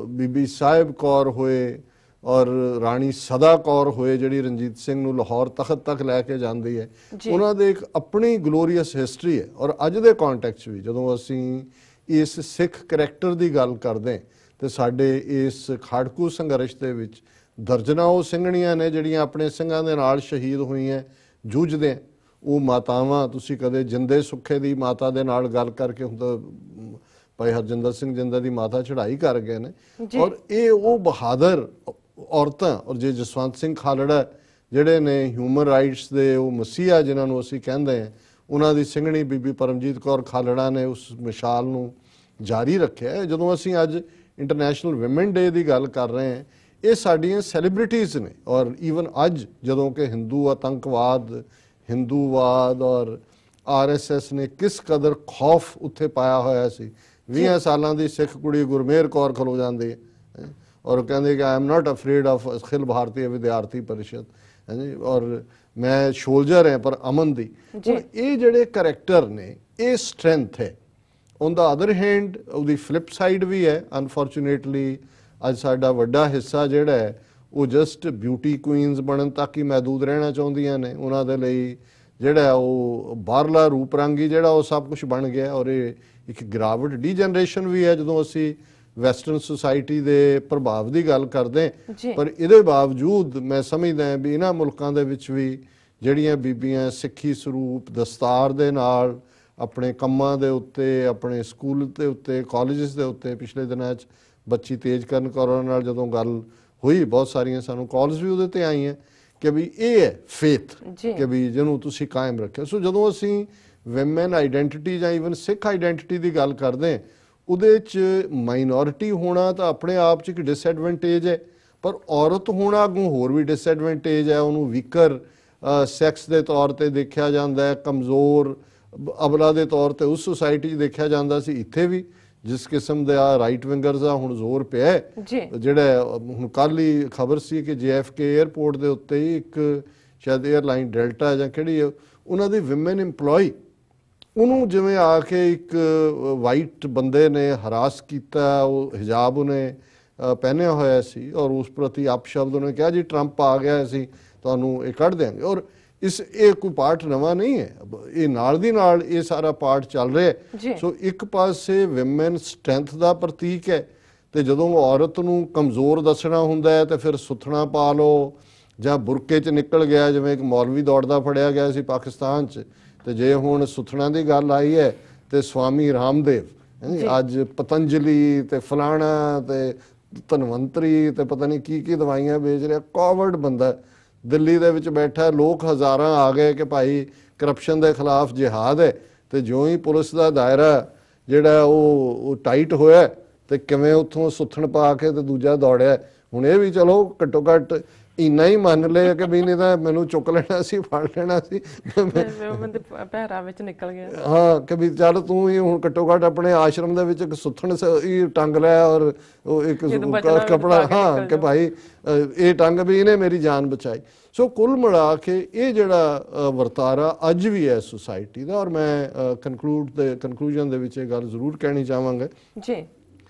ਬੀਬੀ ਸਾਹਿਬ ਕੌਰ ਹੋਏ, ਔਰ ਰਾਣੀ ਸਦਾ ਕੌਰ ਹੋਏ ਜਿਹੜੀ ਰਣਜੀਤ ਸਿੰਘ ਨੂੰ ਲਾਹੌਰ ਤਖਤ ਤੱਕ ਲੈ ਕੇ ਜਾਂਦੀ ਹੈ। ਉਹਨਾਂ ਦੇ ਇੱਕ ਆਪਣੀ ਗਲੋਰੀਅਸ ਹਿਸਟਰੀ ਹੈ। ਔਰ ਅੱਜ ਦੇ ਕੰਟੈਕਸਟ ਵਿੱਚ ਜਦੋਂ ਅਸੀਂ ਇਸ ਸਿੱਖ ਕਰੈਕਟਰ ਦੀ ਗੱਲ ਕਰਦੇ ਤੇ ਸਾਡੇ ਇਸ ਖਾੜਕੂ ਸੰਘਰਸ਼ ਦੇ ਵਿੱਚ ਦਰਜਨਾਂ ਉਹ ਸਿੰਘਣੀਆਂ ਨੇ ਜਿਹੜੀਆਂ ਆਪਣੇ ਸਿੰਘਾਂ ਦੇ ਨਾਲ ਸ਼ਹੀਦ ਹੋਈਆਂ ਜੂਝਦੇ। ਉਹ ਮਾਤਾਵਾਂ, ਤੁਸੀਂ ਕਦੇ ਜਿੰਦੇ ਸੁੱਖੇ ਦੀ ਮਾਤਾ ਦੇ ਨਾਲ ਗੱਲ ਕਰਕੇ ਹੁੰਦਾ, ਭਾਈ ਹਰਜਿੰਦਰ ਸਿੰਘ ਜਿੰਦਾ ਦੀ ਮਾਤਾ ਚੜ੍ਹਾਈ ਕਰ ਗਏ ਨੇ। ਔਰ ਇਹ ਉਹ ਬਹਾਦਰ ਔਰਤਾਂ, ਔਰ ਜੇ ਜਸਵੰਤ ਸਿੰਘ ਖਾਲੜਾ ਜਿਹੜੇ ਨੇ ਹਿਊਮਨ ਰਾਈਟਸ ਦੇ ਉਹ ਮਸੀਹਾ ਜਿਨ੍ਹਾਂ ਨੂੰ ਅਸੀਂ ਕਹਿੰਦੇ ਹਾਂ, ਉਹਨਾਂ ਦੀ ਸਿੰਘਣੀ ਬੀਬੀ ਪਰਮਜੀਤ ਕੌਰ ਖਾਲੜਾ ਨੇ ਉਸ ਮਿਸਾਲ ਨੂੰ ਜਾਰੀ ਰੱਖਿਆ। ਜਦੋਂ ਅਸੀਂ ਅੱਜ ਇੰਟਰਨੈਸ਼ਨਲ ਵਿਮਨ ਡੇ ਦੀ ਗੱਲ ਕਰ ਰਹੇ ਹਾਂ, ਇਹ ਸਾਡੀਆਂ ਸੈਲੀਬ੍ਰਿਟੀਜ਼ ਨੇ। ਔਰ ਈਵਨ ਅੱਜ ਜਦੋਂ ਕਿ ਹਿੰਦੂ ਆਤੰਕਵਾਦ, ਹਿੰਦੂਵਾਦ ਔਰ RSS ਨੇ ਕਿਸ ਕਦਰ ਖੌਫ ਉੱਥੇ ਪਾਇਆ ਹੋਇਆ ਸੀ, 20 ਸਾਲਾਂ ਦੀ ਸਿੱਖ ਕੁੜੀ ਗੁਰਮੇਹਰ ਕੌਰ ਖਲੋ ਜਾਂਦੀ ਹੈ ਔਰ ਕਹਿੰਦੇ ਕਿ I am not afraid of Akhil Bharatiya Vidyarthi Parishad, ਹਾਂਜੀ, ਔਰ ਮੈਂ ਸ਼ੋਲਜਰ ਹਾਂ ਪਰ ਅਮਨ ਦੀ। ਇਹ ਜਿਹੜੇ ਕਰੈਕਟਰ ਨੇ ਇਹ ਸਟਰੈਂਥ ਹੈ। ਔਨ ਦਾ ਅਦਰ ਹੈਂਡ ਉਹਦੀ ਫਲਿਪ ਸਾਈਡ ਵੀ ਹੈ। ਅਨਫੋਰਚੂਨੇਟਲੀ ਅੱਜ ਸਾਡਾ ਵੱਡਾ ਹਿੱਸਾ ਜਿਹੜਾ ਹੈ ਉਹ ਜਸਟ ਬਿਊਟੀ ਕੁਈਨਸ ਬਣਨ ਤੱਕ ਹੀ ਮਹਿਦੂਦ ਰਹਿਣਾ ਚਾਹੁੰਦੀਆਂ ਨੇ। ਉਹਨਾਂ ਦੇ ਲਈ ਜਿਹੜਾ ਉਹ ਬਾਹਰਲਾ ਰੂਪ ਰੰਗ ਹੀ ਜਿਹੜਾ ਉਹ ਸਭ ਕੁਝ ਬਣ ਗਿਆ। ਔਰ ਇਹ ਇੱਕ ਗਿਰਾਵਟ ਡੀਜਨਰੇਸ਼ਨ ਵੀ ਹੈ ਜਦੋਂ ਅਸੀਂ ਵੈਸਟਰਨ ਸੁਸਾਇਟੀ ਦੇ ਪ੍ਰਭਾਵ ਦੀ ਗੱਲ ਕਰਦੇ। ਪਰ ਇਹਦੇ ਬਾਵਜੂਦ ਮੈਂ ਸਮਝਦਾ ਵੀ ਇਹਨਾਂ ਮੁਲਕਾਂ ਦੇ ਵਿੱਚ ਵੀ ਜਿਹੜੀਆਂ ਬੀਬੀਆਂ ਸਿੱਖੀ ਸਰੂਪ ਦਸਤਾਰ ਦੇ ਨਾਲ ਆਪਣੇ ਕੰਮਾਂ ਦੇ ਉੱਤੇ, ਆਪਣੇ ਸਕੂਲ ਦੇ ਉੱਤੇ, ਕਾਲਜਸ ਦੇ ਉੱਤੇ, ਪਿਛਲੇ ਦਿਨਾਂ 'ਚ ਬੱਚੀ ਤੇਜਕਰਨ ਕੌਰ ਨਾਲ ਜਦੋਂ ਗੱਲ ਹੋਈ, ਬਹੁਤ ਸਾਰੀਆਂ ਸਾਨੂੰ ਕਾਲਸ ਵੀ ਉਹਦੇ ਤੇ ਆਈਆਂ ਕਿ ਵੀ ਇਹ ਹੈ ਫੇਥ ਕਿ ਵੀ ਜਿਹਨੂੰ ਤੁਸੀਂ ਕਾਇਮ ਰੱਖਿਆ। ਸੋ ਜਦੋਂ ਅਸੀਂ ਵਿਮਨ ਆਈਡੈਂਟਿਟੀ ਜਾਂ ਈਵਨ ਸਿੱਖ ਆਈਡੈਂਟਿਟੀ ਦੀ ਗੱਲ ਕਰਦੇ ਉਹਦੇ 'ਚ ਮਾਈਨੋਰਿਟੀ ਹੋਣਾ ਤਾਂ ਆਪਣੇ ਆਪ 'ਚ ਇੱਕ ਡਿਸਐਡਵਾਂਟੇਜ ਹੈ, ਪਰ ਔਰਤ ਹੋਣਾ ਅੱਗੋਂ ਹੋਰ ਵੀ ਡਿਸਐਡਵਾਂਟੇਜ ਹੈ। ਉਹਨੂੰ ਵੀਕਰ ਸੈਕਸ ਦੇ ਤੌਰ ਤੇ ਦੇਖਿਆ ਜਾਂਦਾ ਹੈ, ਕਮਜ਼ੋਰ ਅਬਲਾ ਦੇ ਤੌਰ ਤੇ ਉਸ ਸੁਸਾਇਟੀ 'ਚ ਦੇਖਿਆ ਜਾਂਦਾ ਸੀ। ਇੱਥੇ ਵੀ ਜਿਸ ਕਿਸਮ ਦੇ ਆ ਰਾਈਟ ਵਿੰਗਰਸ ਦਾ ਹੁਣ ਜ਼ੋਰ ਪਿਆ ਹੈ, ਜਿਹੜਾ ਹੁਣ ਕੱਲ੍ਹ ਹੀ ਖਬਰ ਸੀ ਕਿ JFK ਏਅਰਪੋਰਟ ਦੇ ਉੱਤੇ ਹੀ ਇੱਕ ਸ਼ਾਇਦ 에ਅਰਲਾਈਨ ਡੈਲਟਾ ਜਾਂ ਕਿਹੜੀ ਉਹਨਾਂ ਦੀ ਵਿਮਨ ਇੰਪਲੋਈ, ਉਹਨੂੰ ਜਿਵੇਂ ਆ ਕੇ ਇੱਕ ਵਾਈਟ ਬੰਦੇ ਨੇ ਹਰਾਸ ਕੀਤਾ। ਉਹ ਹਿਜਾਬ ਉਹਨੇ ਪਹਿਨਿਆ ਹੋਇਆ ਸੀ ਔਰ ਉਸ ਪ੍ਰਤੀ ਅਪਸ਼ਬਦ ਉਹਨੇ ਕਿਹਾ ਜੀ ਟਰੰਪ ਆ ਗਿਆ, ਅਸੀਂ ਤੁਹਾਨੂੰ ਇਹ ਕੱਢ ਦਿਆਂਗੇ। ਔਰ ਇਹ ਕੋਈ ਪਾਰਟ ਨਵਾਂ ਨਹੀਂ ਹੈ, ਇਹ ਨਾਲ ਦੀ ਨਾਲ ਇਹ ਸਾਰਾ ਪਾਰਟ ਚੱਲ ਰਿਹਾ। ਸੋ ਇੱਕ ਪਾਸੇ ਵਿਮਨ ਸਟਰੈਂਥ ਦਾ ਪ੍ਰਤੀਕ ਹੈ, ਤੇ ਜਦੋਂ ਔਰਤ ਨੂੰ ਕਮਜ਼ੋਰ ਦੱਸਣਾ ਹੁੰਦਾ ਹੈ ਤੇ ਫਿਰ ਸੁੱਥਣਾ ਪਾ ਲਓ ਜਾਂ ਬੁਰਕੇ 'ਚ ਨਿਕਲ ਗਿਆ, ਜਿਵੇਂ ਇੱਕ ਮੌਲਵੀ ਦੌੜਦਾ ਫੜਿਆ ਗਿਆ ਸੀ ਪਾਕਿਸਤਾਨ 'ਚ। ਤੇ ਜੇ ਹੁਣ ਸੁੱਥਣਾ ਦੀ ਗੱਲ ਆਈ ਹੈ ਤੇ ਸਵਾਮੀ ਰਾਮਦੇਵ, ਅੱਜ ਪਤੰਜਲੀ ਤੇ ਫਲਾਣਾ ਤੇ ਧਨਵੰਤਰੀ ਤੇ ਪਤਾ ਨਹੀਂ ਕੀ ਕੀ ਦਵਾਈਆਂ ਵੇਚ ਰਿਹਾ, ਕੋਵਿਡ ਬੰਦਾ ਦਿੱਲੀ ਦੇ ਵਿੱਚ ਬੈਠਾ। ਲੋਕ ਹਜ਼ਾਰਾਂ ਆ ਗਏ ਕਿ ਭਾਈ ਕਰਪਸ਼ਨ ਦੇ ਖਿਲਾਫ ਜਿਹਾਦ ਹੈ, ਤੇ ਜਿਉਂ ਹੀ ਪੁਲਿਸ ਦਾ ਦਾਇਰਾ ਜਿਹੜਾ ਉਹ ਟਾਈਟ ਹੋਇਆ ਤੇ ਕਿਵੇਂ ਉੱਥੋਂ ਸੁੱਥਣ ਪਾ ਕੇ ਤੇ ਦੂਜਾ ਦੌੜਿਆ। ਹੁਣ ਇਹ ਵੀ ਚਲੋ ਘੱਟੋ ਘੱਟ ਇੰਨਾ ਹੀ ਮੰਨ ਲਿਆ ਕਿ ਵੀ ਨਹੀਂ ਤਾਂ ਮੈਨੂੰ ਚੁੱਕ ਲੈਣਾ ਸੀ, ਫੜ ਲੈਣਾ ਸੀ, ਪਹਿਰਾਵੇ ਚ ਨਿਕਲ ਗਿਆ। ਹਾਂ ਕਿ ਵੀ ਚੱਲ ਤੂੰ ਹੀ ਹੁਣ ਘੱਟੋ ਘੱਟ ਆਪਣੇ ਆਸ਼ਰਮ ਦੇ ਵਿੱਚ ਇੱਕ ਸੁੱਥਣ ਹੀ ਟੰਗ ਲਿਆ ਔਰ ਉਹ ਇੱਕ ਕਪੜਾ, ਹਾਂ ਕਿ ਭਾਈ ਇਹ ਟੰਗ ਵੀ ਇਹਨੇ ਮੇਰੀ ਜਾਨ ਬਚਾਈ। ਸੋ ਕੁੱਲ ਮਿਲਾ ਕੇ ਇਹ ਜਿਹੜਾ ਵਰਤਾਰਾ ਅੱਜ ਵੀ ਹੈ ਸੁਸਾਇਟੀ ਦਾ। ਔਰ ਮੈਂ ਕਨਕਲੂਜਨ ਦੇ ਵਿੱਚ ਇਹ ਗੱਲ ਜ਼ਰੂਰ ਕਹਿਣੀ ਚਾਹਾਂਗਾ ਜੀ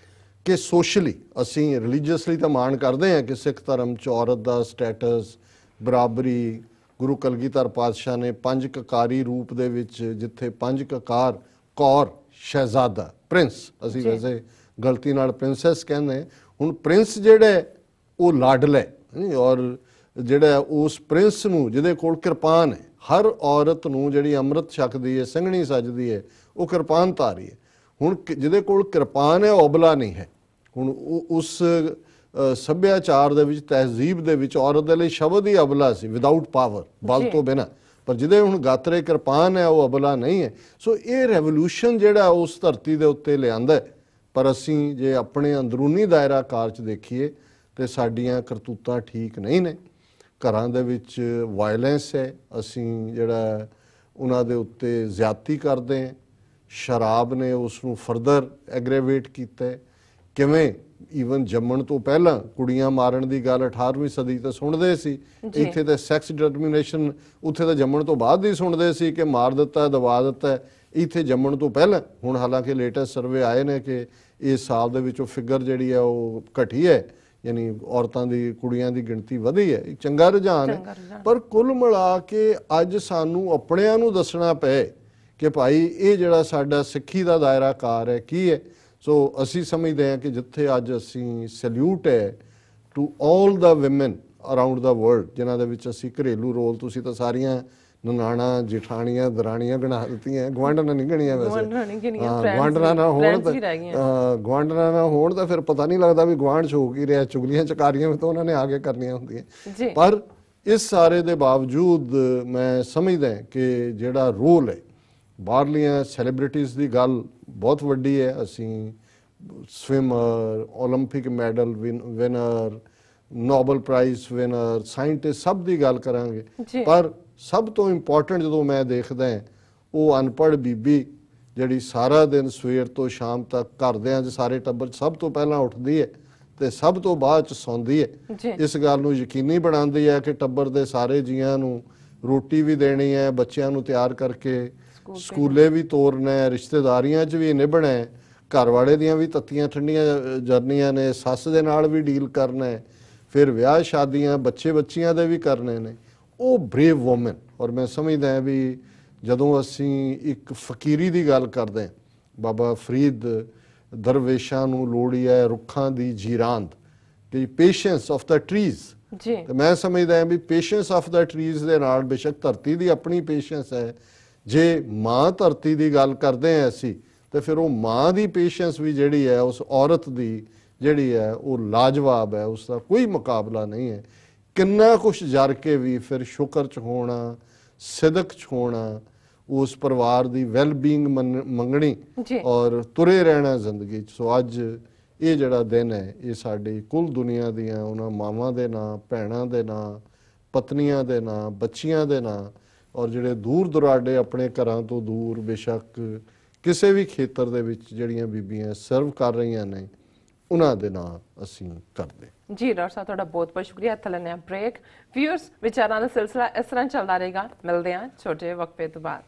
ਕਿ ਸੋਸ਼ਲੀ ਅਸੀਂ ਰਿਲੀਜੀਅਸਲੀ ਤਾਂ ਮਾਣ ਕਰਦੇ ਹਾਂ ਕਿ ਸਿੱਖ ਧਰਮ 'ਚ ਔਰਤ ਦਾ ਸਟੇਟਸ, ਬਰਾਬਰੀ। ਗੁਰੂ ਕਲਗੀਧਰ ਪਾਤਸ਼ਾਹ ਨੇ 5 ਕਕਾਰੀ ਰੂਪ ਦੇ ਵਿੱਚ, ਜਿੱਥੇ 5 ਕਕਾਰ ਕੌਰ, ਸ਼ਹਿਜ਼ਾਦਾ, ਪ੍ਰਿੰਸ, ਅਸੀਂ ਵੈਸੇ ਗਲਤੀ ਨਾਲ ਪ੍ਰਿੰਸੈਸ ਕਹਿੰਦੇ, ਹੁਣ ਪ੍ਰਿੰਸ ਜਿਹੜਾ ਉਹ ਲਾਡਲਾ ਹੈ। ਔਰ ਜਿਹੜਾ ਉਸ ਪ੍ਰਿੰਸ ਨੂੰ ਜਿਹਦੇ ਕੋਲ ਕਿਰਪਾਨ ਹੈ, ਹਰ ਔਰਤ ਨੂੰ ਜਿਹੜੀ ਅੰਮ੍ਰਿਤ ਛਕਦੀ ਹੈ, ਸੰਘਣੀ ਸੱਜਦੀ ਹੈ, ਉਹ ਕਿਰਪਾਨ ਧਾਰੀ ਹੈ। ਹੁਣ ਜਿਹਦੇ ਕੋਲ ਕਿਰਪਾਨ ਹੈ ਉਹ ਅਬਲਾ ਨਹੀਂ ਹੈ। ਹੁਣ ਉਸ ਸੱਭਿਆਚਾਰ ਦੇ ਵਿੱਚ, ਤਹਿਜ਼ੀਬ ਦੇ ਵਿੱਚ ਔਰਤ ਦੇ ਲਈ ਸ਼ਬਦ ਹੀ ਅਬਲਾ ਸੀ, ਵਿਦਆਊਟ ਪਾਵਰ, ਬਲ ਤੋਂ ਬਿਨਾਂ। ਪਰ ਜਿਹਦੇ ਹੁਣ ਗਾਤਰੇ ਕਿਰਪਾਨ ਹੈ ਉਹ ਅਬਲਾ ਨਹੀਂ ਹੈ। ਸੋ ਇਹ ਰੈਵੋਲੂਸ਼ਨ ਜਿਹੜਾ ਉਸ ਧਰਤੀ ਦੇ ਉੱਤੇ ਲਿਆਂਦਾ। ਪਰ ਅਸੀਂ ਜੇ ਆਪਣੇ ਅੰਦਰੂਨੀ ਦਾਇਰਾ ਕਾਰ 'ਚ ਦੇਖੀਏ ਤੇ ਸਾਡੀਆਂ ਕਰਤੂਤਾਂ ਠੀਕ ਨਹੀਂ ਨੇ। ਘਰਾਂ ਦੇ ਵਿੱਚ ਵਾਇਲੈਂਸ ਹੈ, ਅਸੀਂ ਜਿਹੜਾ ਉਹਨਾਂ ਦੇ ਉੱਤੇ ਜ਼ਿਆਦਤੀ ਕਰਦੇ ਹਾਂ। ਸ਼ਰਾਬ ਨੇ ਉਸ ਨੂੰ ਫਰਦਰ ਐਗਰੇਵੇਟ ਕੀਤਾ। ਕਿਵੇਂ ਈਵਨ ਜੰਮਣ ਤੋਂ ਪਹਿਲਾਂ ਕੁੜੀਆਂ ਮਾਰਨ ਦੀ ਗੱਲ 18ਵੀਂ ਸਦੀ ਤੇ ਸੁਣਦੇ ਸੀ, ਇੱਥੇ ਤੇ ਸੈਕਸ ਡਿਟਰਮੀਨੇਸ਼ਨ ਉੱਥੇ ਤਾਂ ਜੰਮਣ ਤੋਂ ਬਾਅਦ ਹੀ ਸੁਣਦੇ ਸੀ ਕਿ ਮਾਰ ਦਿੱਤਾ, ਦਬਾ ਦਿੱਤਾ। ਇੱਥੇ ਜੰਮਣ ਤੋਂ ਪਹਿਲਾਂ ਹੁਣ ਹਾਲਾਂਕਿ ਲੇਟੈਸਟ ਸਰਵੇ ਆਏ ਨੇ ਕਿ ਇਸ ਸਾਲ ਦੇ ਵਿੱਚ ਉਹ ਫਿਗਰ ਜਿਹੜੀ ਹੈ ਉਹ ਘਟੀ ਹੈ, ਯਾਨੀ ਔਰਤਾਂ ਦੀ, ਕੁੜੀਆਂ ਦੀ ਗਿਣਤੀ ਵਧੀ ਹੈ। ਚੰਗਾ ਰੁਝਾਨ ਹੈ। ਪਰ ਕੁੱਲ ਮਿਲਾ ਕੇ ਅੱਜ ਸਾਨੂੰ ਆਪਣਿਆਂ ਨੂੰ ਦੱਸਣਾ ਪਏ ਕਿ ਭਾਈ ਇਹ ਜਿਹੜਾ ਸਾਡਾ ਸਿੱਖੀ ਦਾ ਦਾਇਰਾ ਕਾਰ ਹੈ ਕੀ ਹੈ। ਸੋ ਅਸੀਂ ਸਮਝਦੇ ਹਾਂ ਕਿ ਜਿੱਥੇ ਅੱਜ ਅਸੀਂ ਸੈਲਿਊਟ ਹੈ to all the women around the world, ਜਿਨ੍ਹਾਂ ਦੇ ਵਿੱਚ ਅਸੀਂ ਘਰੇਲੂ ਰੋਲ, ਤੁਸੀਂ ਤਾਂ ਸਾਰੀਆਂ ਨਨਾਣਾ, ਜੇਠਾਣੀਆਂ, ਦਰਾਣੀਆਂ ਗਣਾ ਦਿੱਤੀਆਂ, ਗੁਆਂਢਣਾਂ ਨਹੀਂ ਗਣੀਆਂ ਵੈਸੇ। ਗੁਆਂਢਣਾਂ ਨਾ ਹੋਣ ਤਾਂ ਫਿਰ ਪਤਾ ਨਹੀਂ ਲੱਗਦਾ ਵੀ ਗੁਆਂਢ 'ਚ ਹੋ ਕੀ ਰਿਹਾ। ਚੁਗਲੀਆਂ ਚਕਾਰੀਆਂ ਵੀ ਤਾਂ ਉਹਨਾਂ ਨੇ ਆ ਕੇ ਕਰਨੀਆਂ ਹੁੰਦੀਆਂ। ਪਰ ਇਸ ਸਾਰੇ ਦੇ ਬਾਵਜੂਦ ਮੈਂ ਸਮਝਦਾ ਕਿ ਜਿਹੜਾ ਰੋਲ ਹੈ, ਬਾਹਰਲੀਆਂ ਸੈਲੀਬ੍ਰਿਟੀਜ਼ ਦੀ ਗੱਲ ਬਹੁਤ ਵੱਡੀ ਹੈ। ਅਸੀਂ swimmer, Olympic medal winner, Nobel prize winner, scientist, ਸਭ ਦੀ ਗੱਲ ਕਰਾਂਗੇ। ਪਰ ਸਭ ਤੋਂ ਇੰਪੋਰਟੈਂਟ ਜਦੋਂ ਮੈਂ ਦੇਖਦਾ ਉਹ ਅਨਪੜ੍ਹ ਬੀਬੀ ਜਿਹੜੀ ਸਾਰਾ ਦਿਨ ਸਵੇਰ ਤੋਂ ਸ਼ਾਮ ਤੱਕ ਘਰਦਿਆਂ 'ਚ ਸਾਰੇ ਟੱਬਰ ਸਭ ਤੋਂ ਪਹਿਲਾਂ ਉੱਠਦੀ ਹੈ ਤੇ ਸਭ ਤੋਂ ਬਾਅਦ 'ਚ ਸੌਂਦੀ ਹੈ। ਇਸ ਗੱਲ ਨੂੰ ਯਕੀਨੀ ਬਣਾਉਂਦੀ ਹੈ ਕਿ ਟੱਬਰ ਦੇ ਸਾਰੇ ਜੀਆਂ ਨੂੰ ਰੋਟੀ ਵੀ ਦੇਣੀ ਹੈ, ਬੱਚਿਆਂ ਨੂੰ ਤਿਆਰ ਕਰਕੇ ਸਕੂਲੇ ਵੀ ਤੋਰਨਾ ਹੈ, ਰਿਸ਼ਤੇਦਾਰੀਆਂ 'ਚ ਵੀ ਨਿਭਣਾ ਹੈ, ਘਰ ਵਾਲੇ ਦੀਆਂ ਵੀ ਤੱਤੀਆਂ ਠੰਡੀਆਂ ਜਰਨੀਆਂ ਨੇ, ਸੱਸ ਦੇ ਨਾਲ ਵੀ ਡੀਲ ਕਰਨਾ ਹੈ, ਫਿਰ ਵਿਆਹ ਸ਼ਾਦੀਆਂ, ਬੱਚਿਆਂ ਦੇ ਵੀ ਕਰਨੇ ਨੇ। ਉਹ ਬਰੇਵ ਵੂਮਨ। ਔਰ ਮੈਂ ਸਮਝਦਾ ਵੀ ਜਦੋਂ ਅਸੀਂ ਇੱਕ ਫਕੀਰੀ ਦੀ ਗੱਲ ਕਰਦੇ ਹਾਂ, ਬਾਬਾ ਫਰੀਦ ਦਰਵੇਸ਼ਾਂ ਨੂੰ ਲੋੜੀ ਹੈ ਰੁੱਖਾਂ ਦੀ ਜੀਰਾਂਦ, ਕਿ ਪੇਸ਼ੈਂਸ ਆਫ ਦਾ ਟਰੀਜ਼। ਤੇ ਮੈਂ ਸਮਝਦਾ ਵੀ ਪੇਸ਼ੈਂਸ ਆਫ ਦਾ ਟਰੀਜ਼ ਦੇ ਨਾਲ ਬੇਸ਼ੱਕ ਧਰਤੀ ਦੀ ਆਪਣੀ ਪੇਸ਼ੈਂਸ ਹੈ। ਜੇ ਮਾਂ ਧਰਤੀ ਦੀ ਗੱਲ ਕਰਦੇ ਹਾਂ ਅਸੀਂ, ਤੇ ਫਿਰ ਉਹ ਮਾਂ ਦੀ ਪੇਸ਼ੈਂਸ ਵੀ ਜਿਹੜੀ ਹੈ ਉਸ ਔਰਤ ਦੀ ਜਿਹੜੀ ਹੈ ਉਹ ਲਾਜਵਾਬ ਹੈ, ਉਸ ਦਾ ਕੋਈ ਮੁਕਾਬਲਾ ਨਹੀਂ ਹੈ। ਕਿੰਨਾ ਕੁਛ ਜਰ ਕੇ ਵੀ ਫਿਰ ਸ਼ੁਕਰ 'ਚ ਹੋਣਾ, ਸਿਦਕ 'ਚ ਹੋਣਾ, ਉਸ ਪਰਿਵਾਰ ਦੀ ਵੈਲ ਬੀਇੰਗ ਮੰਗਣੀ ਜੀ ਔਰ ਤੁਰੇ ਰਹਿਣਾ ਜ਼ਿੰਦਗੀ 'ਚ। ਸੋ ਅੱਜ ਇਹ ਜਿਹੜਾ ਦਿਨ ਹੈ ਇਹ ਸਾਡੀ ਕੁੱਲ ਦੁਨੀਆ ਦੀਆਂ ਉਹਨਾਂ ਮਾਵਾਂ ਦੇ ਨਾਂ, ਭੈਣਾਂ ਦੇ ਨਾਂ, ਪਤਨੀਆਂ ਦੇ ਨਾਂ, ਬੱਚੀਆਂ ਦੇ ਨਾਂ, ਔਰ ਜਿਹੜੇ ਦੂਰ ਦੁਰਾਡੇ ਆਪਣੇ ਘਰਾਂ ਤੋਂ ਦੂਰ ਬੇਸ਼ੱਕ ਕਿਸੇ ਵੀ ਖੇਤਰ ਦੇ ਵਿੱਚ ਜਿਹੜੀਆਂ ਬੀਬੀਆਂ ਸਰਵ ਕਰ ਰਹੀਆਂ ਨੇ ਉਹਨਾਂ ਦੇ ਨਾਂ ਅਸੀਂ ਕਰਦੇ। ਜੀ ਡਾਕਟਰ ਸਾਹਿਬ ਤੁਹਾਡਾ ਬਹੁਤ ਬਹੁਤ ਸ਼ੁਕਰੀਆ। ਇੱਥੇ ਲੈਂਦੇ ਹਾਂ ਬ੍ਰੇਕ। ਵਿਊਅਰਸ ਵਿਚਾਰਾਂ ਦਾ ਸਿਲਸਿਲਾ ਇਸ ਤਰ੍ਹਾਂ ਚੱਲਦਾ ਰਹੇਗਾ। ਮਿਲਦੇ ਹਾਂ ਛੋਟੇ ਵਕਫੇ ਤੋਂ ਬਾਅਦ।